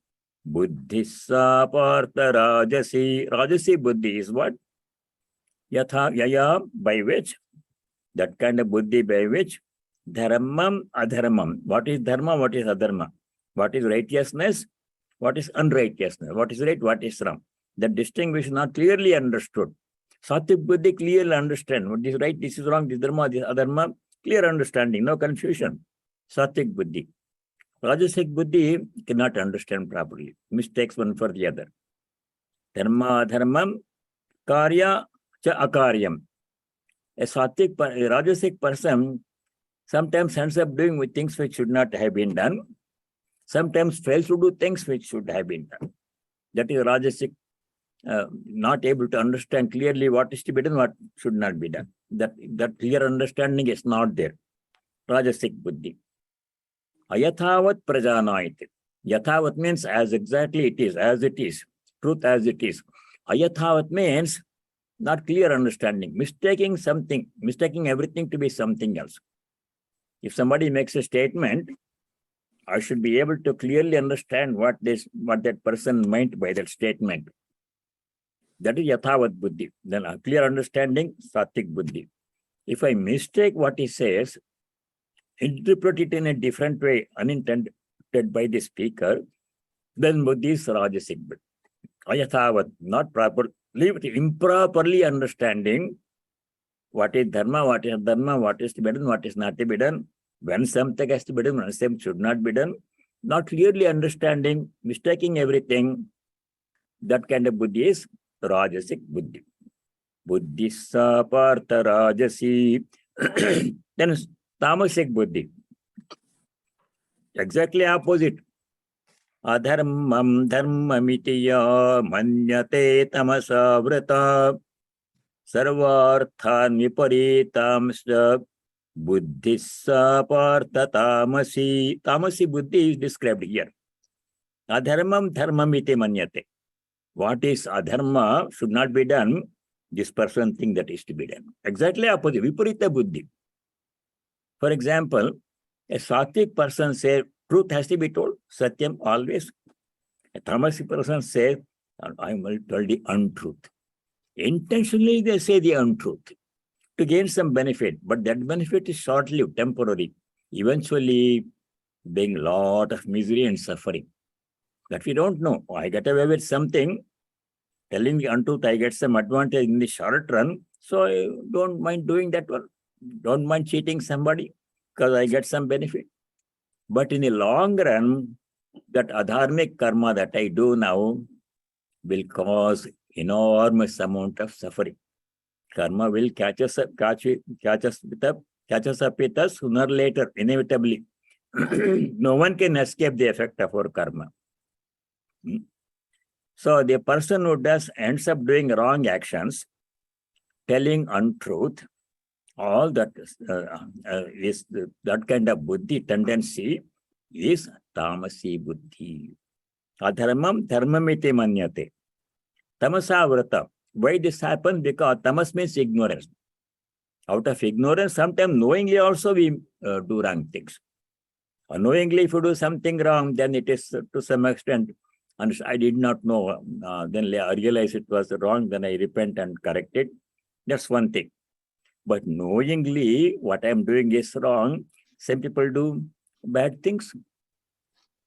buddhissa partha rajasi. Rajasi buddhi is what? Yaya, by which, that kind of buddhi by which, dharmam adharmam. What is dharma? What is adharma? What is righteousness? What is unrighteousness? What is right? What is wrong? The distinction is not clearly understood. Sattvic buddhi clearly understand what is right, this is wrong, this is dharma, this is adharma. Clear understanding, no confusion. Sattvic buddhi. Rajasic buddhi cannot understand properly. Mistakes one for the other. Dharma, dharmam, karya, cha akaryam. A Rajasic person sometimes ends up doing with things which should not have been done. Sometimes fails to do things which should have been done. That is Rajasic, not able to understand clearly what is to be done, what should not be done. That clear understanding is not there. Rajasic buddhi. Ayathavat prajanayati. Yathavat means as exactly it is, as it is, truth as it is. Ayathavat means not clear understanding, mistaking everything to be something else. If somebody makes a statement, I should be able to clearly understand what that person meant by that statement. That is Yathavat Buddhi. Then a clear understanding, Satic Buddhi. If I mistake what he says, interpret it in a different way, unintended by the speaker, then Buddhi is Rajasic Buddhi. Ayathavat, not properly, improperly understanding what is dharma, what is dharma, what is to be done, what is not to be done, when something has to be done, when something should not be done, not clearly understanding, mistaking everything, that kind of Buddhi is Rajasic Buddhi. Buddhissa Partha Rajasi. Then Tamasic Buddhi. Exactly opposite. Adharmam dharmamitiya manyate tamasa vrata sarvarthan viparitamsya buddhissa partha tamasi. Tamasi Buddhi is described here. Adharmam dharmamite manyate. What is adharma should not be done, this person thinks that is to be done. Exactly opposite, viparita buddhi. For example, a Satic person says, truth has to be told, satyam always. A tamasic person says, I will tell the untruth. Intentionally they say the untruth to gain some benefit, but that benefit is short-lived, temporary, eventually being a lot of misery and suffering. That we don't know. I get away with something, telling the untruth, I get some advantage in the short run, so I don't mind doing that one. Don't mind cheating somebody because I get some benefit. But in the long run, that adharmic karma that I do now will cause enormous amount of suffering. Karma will catch us up with us sooner or later, inevitably. No one can escape the effect of our karma. So the person who ends up doing wrong actions, telling untruth, all that is that kind of buddhi tendency is tamasi buddhi. Adharmam dharmamite manyate. Tamasa vrata. Why this happens? Because tamas means ignorance. Out of ignorance, sometimes knowingly also we do wrong things. Unknowingly, if you do something wrong, then it is to some extent, and I did not know, then I realized it was wrong, then I repent and correct it. That's one thing. But knowingly what I'm doing is wrong, some people do bad things.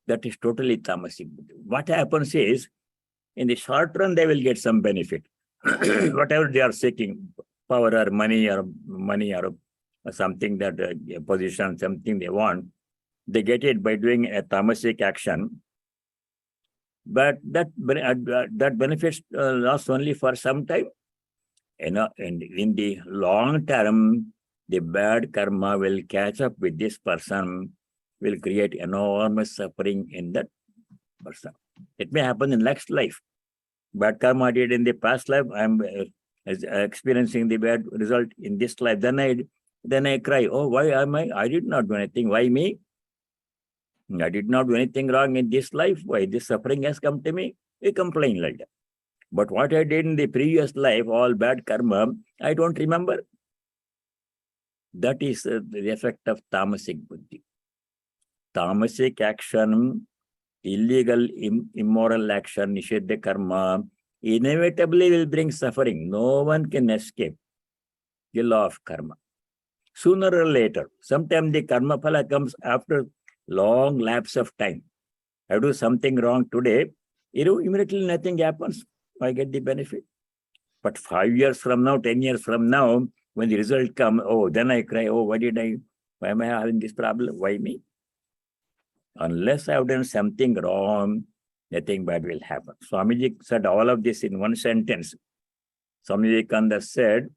That is totally tamasic. What happens is, in the short run, they will get some benefit. Whatever they are seeking, power or money or something that a position, something they want, they get it by doing a tamasic action. But that benefits lasts only for some time. And in the long term, the bad karma will catch up with this person, will create enormous suffering in that person. It may happen in next life. Bad karma did in the past life, I'm experiencing the bad result in this life. Then I cry, oh, why am I? I did not do anything. Why me? I did not do anything wrong in this life. Why this suffering has come to me? We complain like that. But what I did in the previous life, all bad karma, I don't remember. That is the effect of tamasic buddhi. Tamasic action, illegal, immoral action, nishedha karma, inevitably will bring suffering. No one can escape the law of karma. Sooner or later, sometimes the karma phala comes after long lapse of time. I do something wrong today, immediately nothing happens. I get the benefit. But 5 years from now, 10 years from now, when the result comes, oh, then I cry, oh, why am I having this problem? Why me? Unless I have done something wrong, nothing bad will happen. Swamiji said all of this in one sentence. Swami Vivekananda said,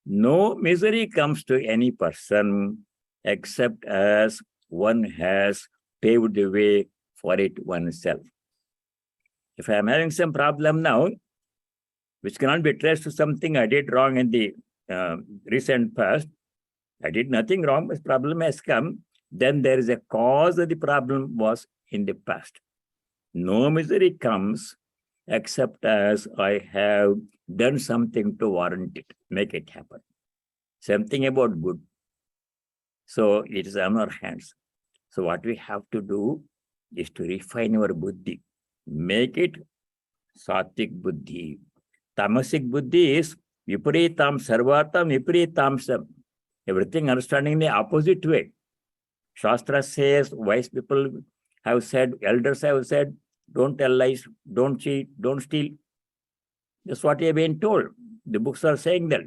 no misery comes to any person except as one has paved the way for it oneself. If I am having some problem now, which cannot be traced to something I did wrong in the recent past, I did nothing wrong, this problem has come, then there is a cause of the problem was in the past. No misery comes except as I have done something to warrant it, make it happen. Something about good. So it is on our hands. So what we have to do is to refine our buddhi, make it Satic buddhi. Tamasic buddhi is viparitam sarvatam viparitamsam. Everything understanding in the opposite way. Shastra says, wise people have said, elders have said, don't tell lies, don't cheat, don't steal. That's what you have been told. The books are saying that.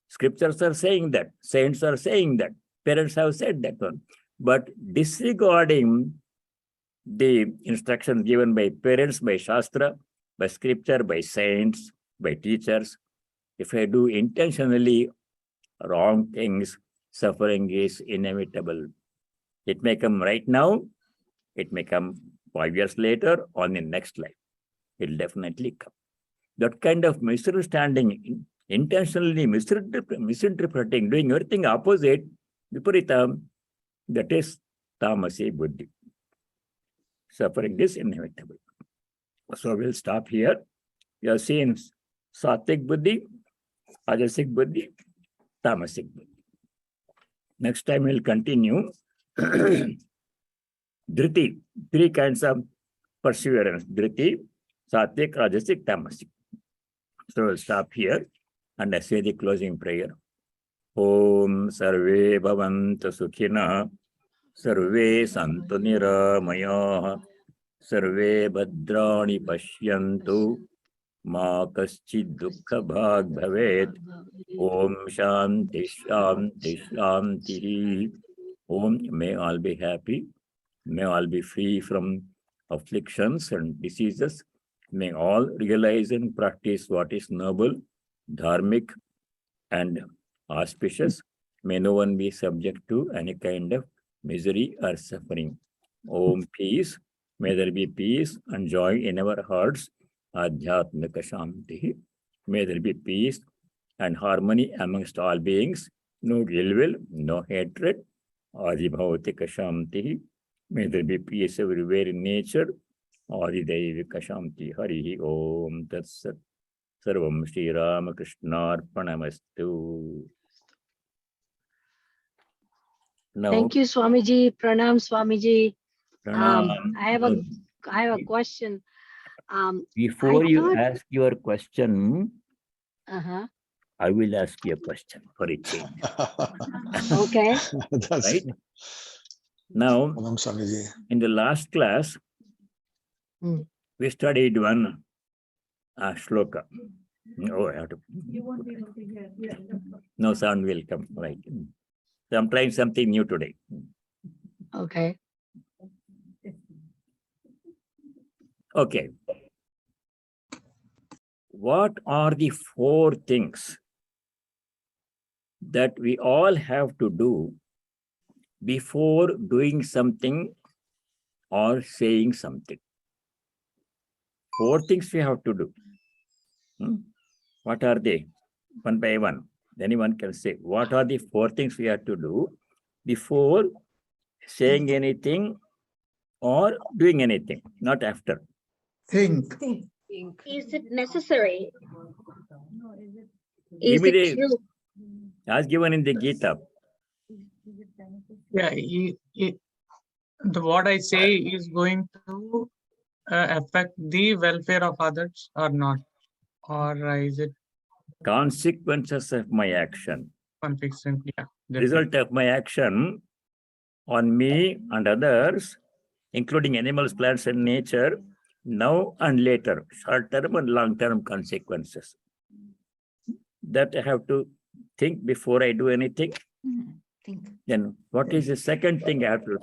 Scriptures are saying that. Saints are saying that. Parents have said that one. But disregarding the instructions given by parents, by Shastra, by scripture, by saints, by teachers, if I do intentionally wrong things, suffering is inevitable. It may come right now, it may come 5 years later, or in the next life. It will definitely come. That kind of misunderstanding, intentionally misinterpreting, doing everything opposite, viparitam, that is tamasi buddhi. Suffering is inevitable. So we'll stop here. You have seen Satic buddhi, Rajasic buddhi, Tamasic buddhi. Next time we'll continue. Dhriti, 3 kinds of perseverance. Dhriti, Satic, Rajasic, Tamasic. So we'll stop here and I say the closing prayer. Om Sarve Bhavantu Sukhina, Sarve Santu Niramaya, Sarve Bhadrani Pashyantu, Ma Kaschid Dukkha Bhag Bhavet. Om Shanti Shanti Shanti. Om, may all be happy. May all be free from afflictions and diseases. May all realize and practice what is noble, dharmic, and auspicious. May no one be subject to any kind of misery or suffering. Om, peace. May there be peace and joy in our hearts. Adhyatmika Shanti. May there be peace and harmony amongst all beings. No ill will, no hatred. Adhibhautika Shanti. May there be peace everywhere in nature. Adidevika Shanti. Harihi Om Tat Sat. Sarvam Sri Ramakrishna Arpanamastu. Now, Thank you, Swamiji. Pranam, Swamiji. Pranam. I have a question. Before I you thought- ask your question, Uh-huh. I will ask you a question for a change. Okay. That's Right? Now, Pranam Swamiji. in the last class, we studied one sloka. Oh, I have to. No sound will come. Right. So I'm trying something new today. Okay. Okay. What are the 4 things that we all have to do before doing something or saying something? 4 things we have to do. What are they? One by one. Anyone can say, what are the 4 things we have to do before saying anything or doing anything, not after? Think. Is it necessary? Give Is me it the, true? as given in the Gita. Yeah, what I say is going to affect the welfare of others or not, or is it Consequences of my action. confliction? Yeah, Result of my action on me and others, including animals, plants, and nature, now and later, short-term and long-term consequences. That I have to think before I do anything. Think. Then what is the second thing I have to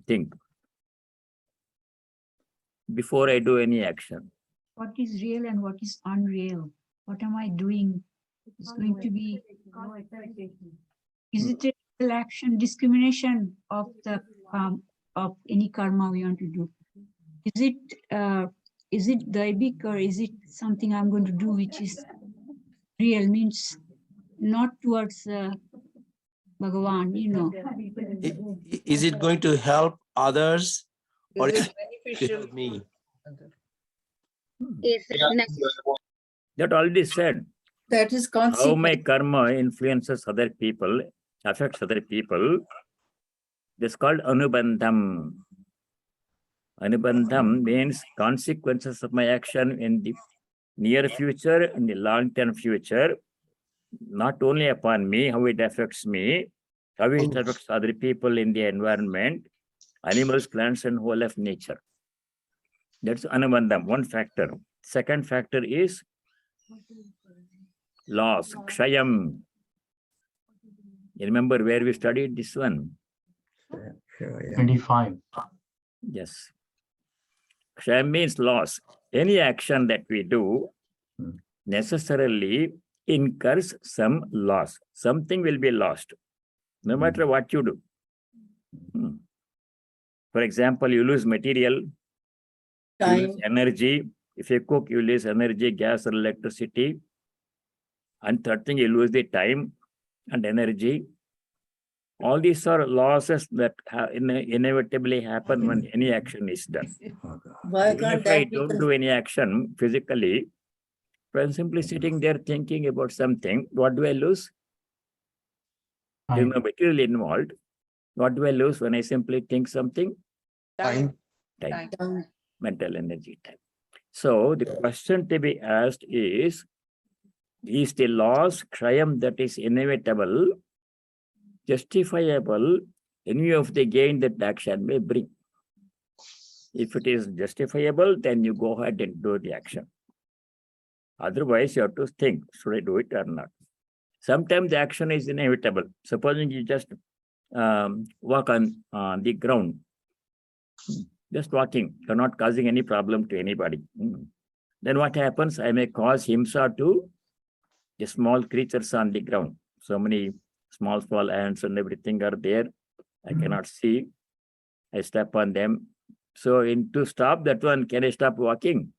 think before I do any action? What is real and what is unreal? What am I doing? It's going to be, is it a real action, discrimination of the of any karma we want to do? Is it daivic or is it something I'm going to do which is real, means not towards Bhagavan, you know. Is it going to help others or Is is it it going to beneficial help me? Is it necessary? That already said. That is How consequence. my karma influences other people, affects other people. This is called anubandham. Anubandham means consequences of my action in the near future and the long-term future, not only upon me, how it affects me, how it affects other people in the environment, animals, plants, and whole of nature. That's anubandham, one factor. Second factor is loss, kshayam. You remember where we studied this one? Sure, yeah. 25. Yes. Kshayam means loss. Any action that we do necessarily incurs some loss. Something will be lost, no matter what you do. For example, you lose material, you lose Time. energy. If you cook, you lose energy, gas, or electricity. And third thing, you lose the time and energy. All these are losses that inevitably happen when any action is done. Why Even can't if I that don't be do any action physically, if I'm simply sitting there thinking about something, what do I lose? There's no material involved. What do I lose when I simply think something? time? Time, Time. mental energy, time. So the question to be asked is the loss, kshayam that is inevitable, justifiable in view of the gain that action may bring? If it is justifiable, then you go ahead and do the action. Otherwise, you have to think, should I do it or not? Sometimes the action is inevitable. Supposing you just walk on the ground, just walking, you're not causing any problem to anybody. Then what happens? I may cause himsa to the small creatures on the ground. So many small ants and everything are there. I cannot see. I step on them. So to stop that one, can I stop walking?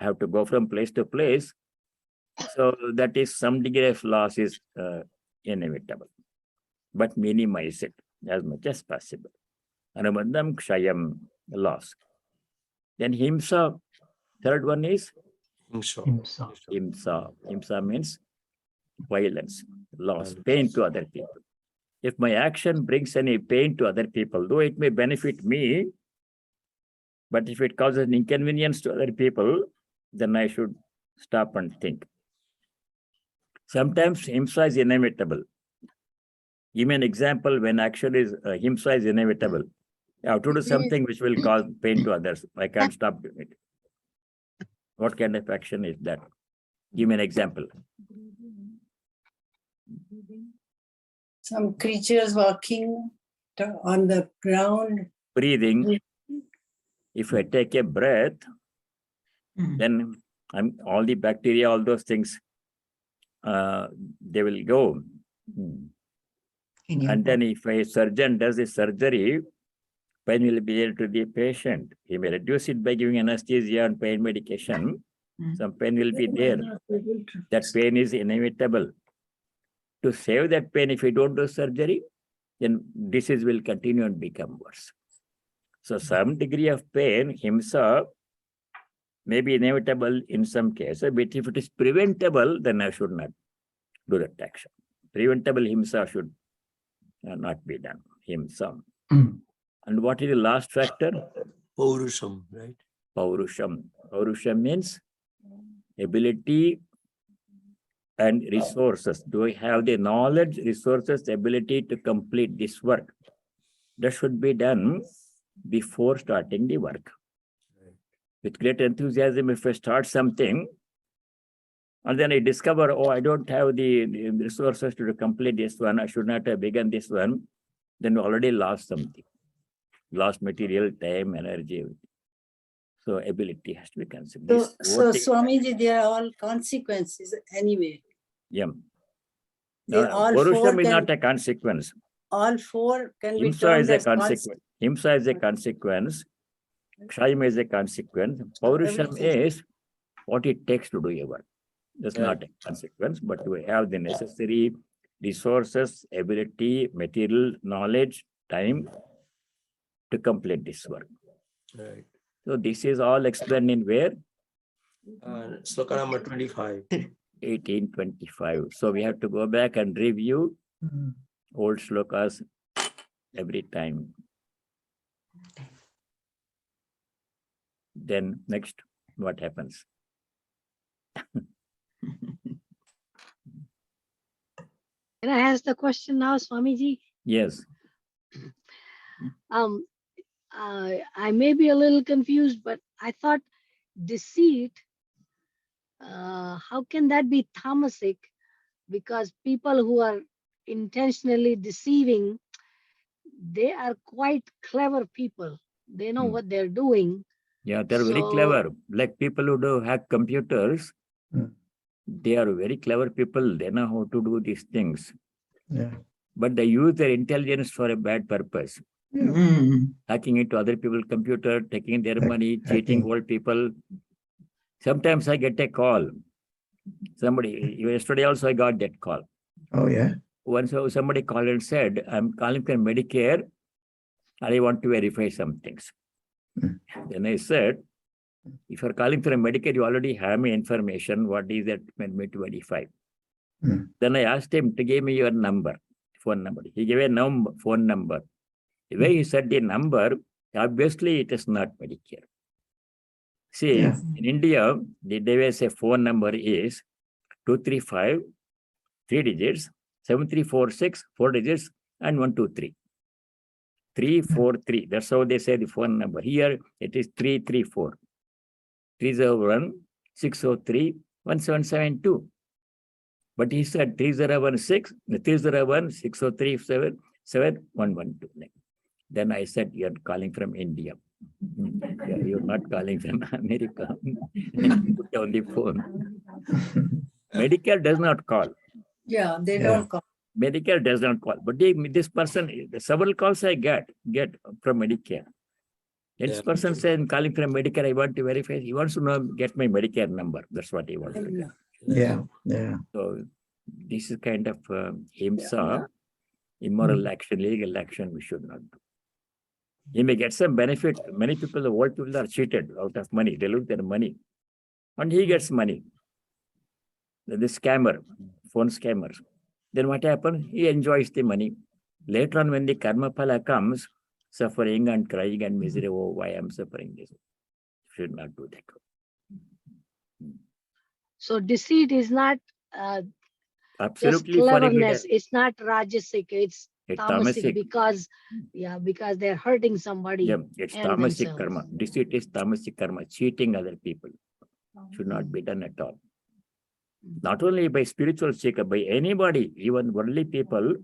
I have to go from place to place. So that is some degree of loss is inevitable. But minimize it as much as possible. Anubandham kshayam, loss. Then himsa, third one is Himsa. himsa. Himsa means violence, loss, pain to other people. If my action brings any pain to other people, though it may benefit me, but if it causes an inconvenience to other people, then I should stop and think. Sometimes himsa is inevitable. Give me an example when action is himsa is inevitable. I have to do something which will cause pain to others. I can't stop doing it. What kind of action is that? Give me an example. Some creatures walking on the ground. Breathing. If I take a breath, then all the bacteria, all those things, they will go. And then if a surgeon does the surgery, pain will be there to the patient. He may reduce it by giving anesthesia and pain medication. Some pain will be there. That pain is inevitable. To save that pain, if you don't do surgery, then disease will continue and become worse. So some degree of pain, himsa, may be inevitable in some cases, but if it is preventable, then I should not do that action. Preventable himsa should not be done. Himsa. And what is the last factor? Paurusham, right? Paurusham. Paurusham means ability and resources. Do I have the knowledge, resources, ability to complete this work? That should be done before starting the work. With great enthusiasm, if I start something, and then I discover, oh, I don't have the resources to complete this one, I should not have begun this one, then we already lost something. Lost material, time, energy. So ability has to be considered. So Swamiji, they are all consequences anyway. Yeah. All Paurusham four is can, not a consequence. all four can be Himsa termed is a as consequence. Himsa is a consequence. Kshayam is a consequence. Paurusham is what it takes to do your work. That's not a consequence, but we have the necessary resources, ability, material, knowledge, time to complete this work. Right. So this is all explained in where? Sloka number 25. 1825. So we have to go back and review Mhm. old slokas every time. Then next, what happens? Can I ask the question now, Swamiji? Yes. I may be a little confused, but I thought deceit, how can that be tamasic? Because people who are intentionally deceiving, they are quite clever people. They know Hmm. what they're doing. Yeah, they're very So- clever. Like people who do hack computers, Hmm. they are very clever people. They know how to do these things. Yeah. But they use their intelligence for a bad purpose. Hacking into other people's computer, taking their money, cheating Hacking. old people. Sometimes I get a call. Yesterday also I got that call. Oh, yeah. Once somebody called and said, I'm calling for Medicare. I want to verify some things. Hmm. Then I said, if you're calling for a Medicare, you already have my information. What is that meant to verify? Hmm. Then I asked him to give me your number, phone number. He gave a phone number. The way he said the number, obviously it is not Medicare. See, Yeah. in India, the way say phone number is 235, 3 digits, 7346, 4 digits, and 123. 343. That's how they say the phone number. Here it is 334. 301 603 1772. But he said 3016, 301 603 7112. Then I said, you're calling from India. You're not calling from America. Put down the phone. Medicare does not call. Yeah, they Yeah. don't come. Medicare does not call. But this person, several calls I get from Medicare. This Yeah. person says, I'm calling from Medicare, I want to verify. He wants to know, get my Medicare number. That's what he wants to get. Yeah. Yeah. So this is kind of himsa, immoral action, legal action we should not do. He may get some benefit. Many people, the old people are cheated out of money. They lose their money. And he gets money. The scammer, phone scammer. Then what happens? He enjoys the money. Later on, when the karma phala comes, suffering and crying and misery, oh, why I'm suffering this? Should not do that. So deceit is not just Absolutely cleverness. forbidden. It's not rajasic. It's It's tamasic tamasic. because they're hurting somebody. Yeah, it's and tamasic themselves. karma. Deceit is tamasic karma. Cheating other people should not be done at all. Not only by spiritual seeker, by anybody, even worldly people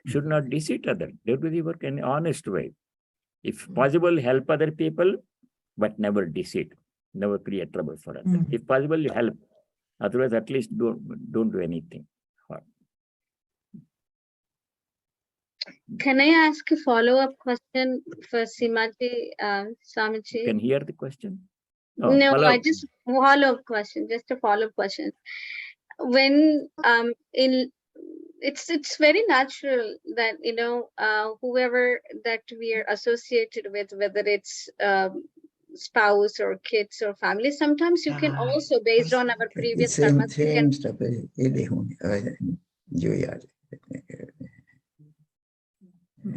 should not deceive others. They do the work in an honest way. If possible, help other people, but never deceive. Never create trouble for others. If possible, you help. Otherwise, at least don't do anything. Can I ask a follow-up question for Simaji, You Swamiji? can hear the question? No, follow I up. just follow-up question, just a follow-up question. When it's very natural that whoever that we are associated with, whether it's spouse or kids or family, sometimes you can also, based on our previous Same karmas, you can stuff.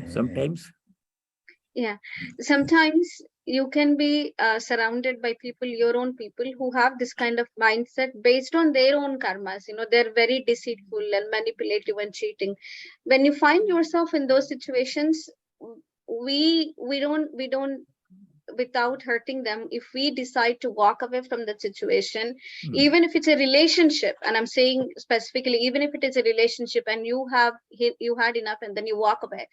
Sometimes. Yeah, sometimes you can be surrounded by people, your own people, who have this kind of mindset based on their own karmas. They're very deceitful and manipulative and cheating. When you find yourself in those situations, we don't without hurting them, if we decide to walk away from the situation, even if it's a relationship, and I'm saying specifically, even if it is a relationship and you had enough and then you walk away,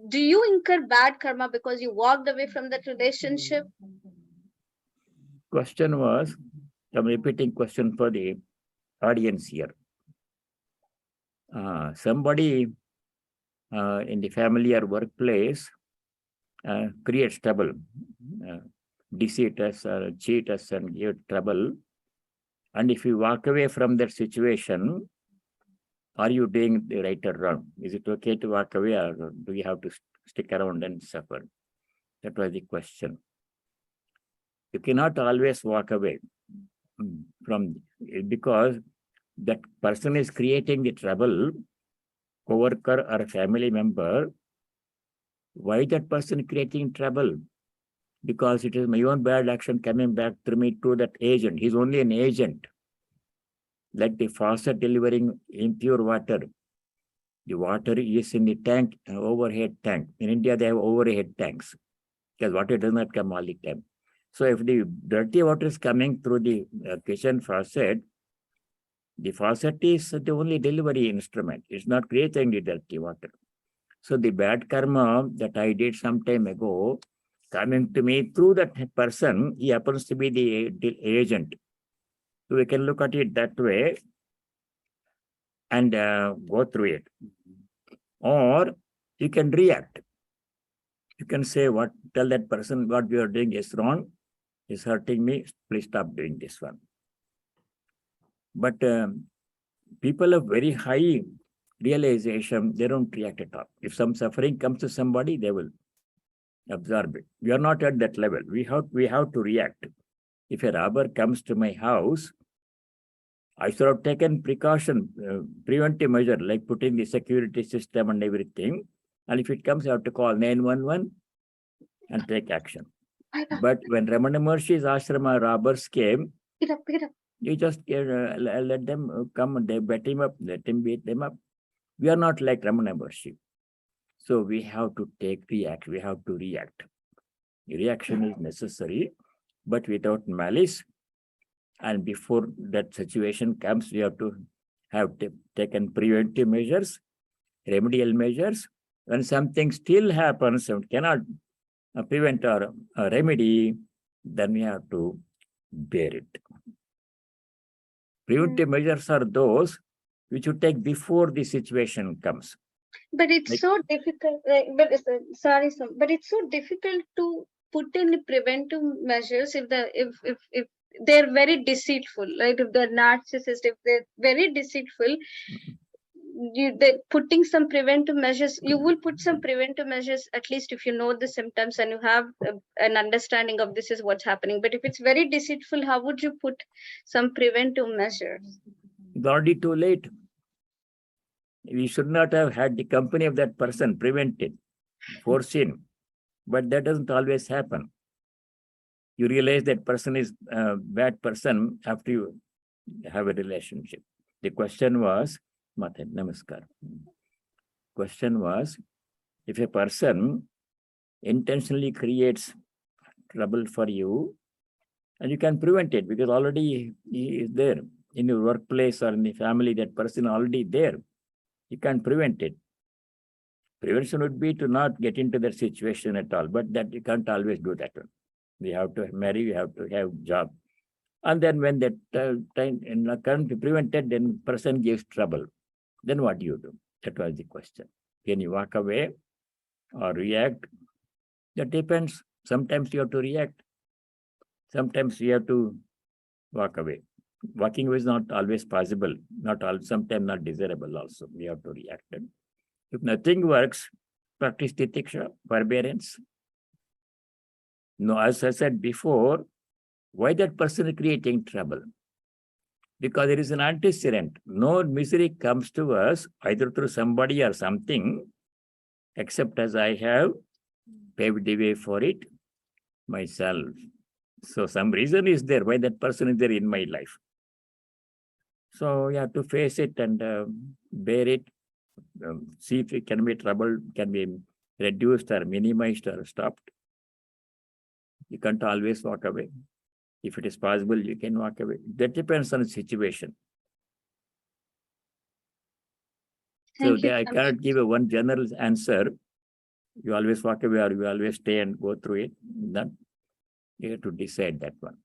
do you incur bad karma because you walked away from that relationship? Question was, I'm repeating question for the audience here. Somebody in the family or workplace creates trouble, deceive us or cheat us and give trouble. And if you walk away from that situation, Are you doing the right or wrong? Is it okay to walk away, or do you have to stick around and suffer? That was the question. You cannot always walk away from, because that person is creating the trouble, co-worker or a family member. Why that person creating trouble? Because it is my own bad action coming back through me to that agent. He's only an agent. Like the faucet delivering impure water. The water is in the tank, an overhead tank. In India, they have overhead tanks because water does not come all the time. So if the dirty water is coming through the kitchen faucet, the faucet is the only delivery instrument. It's not creating the dirty water. So the bad karma that I did some time ago, coming to me through that person, he happens to be the agent. So we can look at it that way and go through it. Or you can react. You can say, tell that person what you are doing is wrong, is hurting me, please stop doing this one. But people of very high realization, they don't react at all. If some suffering comes to somebody, they will absorb it. We are not at that level. We have to react. If a robber comes to my house, I should have taken precaution, preventive measure, like putting the security system and everything. And if it comes, I have to call 911 and take action. But when Ramana Maharshi's ashrama robbers came, Pick it up. you just let them come and they beat him up, let him beat them up. We are not like Ramana Maharshi. So we have to react. We have to react. Reaction is necessary, but without malice. And before that situation comes, we have to have taken preventive measures, remedial measures. When something still happens and cannot prevent or remedy, then we have to bear it. Preventive measures are those which you take before the situation comes. But it's so difficult. But it's so difficult to put in preventive measures if they're very deceitful. Like if they're narcissist, if they're very deceitful, they're putting some preventive measures. You will put some preventive measures at least if you know the symptoms and you have an understanding of this is what's happening. But if it's very deceitful, how would you put some preventive measures? It's already too late. We should not have had the company of that person prevented, foreseen. But that doesn't always happen. You realize that person is a bad person after you have a relationship. The question was, Mate, namaskar. Question was, if a person intentionally creates trouble for you, and you can prevent it because already he is there in your workplace or in the family, that person already there. You can prevent it. Prevention would be to not get into that situation at all, but that you can't always do that one. We have to marry, we have to have job. And then when that time can't be prevented, then person gives trouble. Then what do you do? That was the question. Can you walk away or react? That depends. Sometimes you have to react. Sometimes you have to walk away. Walking away is not always possible, sometimes not desirable also. We have to react. If nothing works, practice deeksha, forbearance. No, as I said before, why that person is creating trouble? Because there is an antecedent. No misery comes to us either through somebody or something, except as I have paved the way for it myself. So some reason is there why that person is there in my life. So you have to face it and bear it. See if it can be trouble, can be reduced or minimized or stopped. You can't always walk away. If it is possible, you can walk away. That depends on the situation. So I cannot give a one general answer. You always walk away or you always stay and go through it. That you have to decide that one.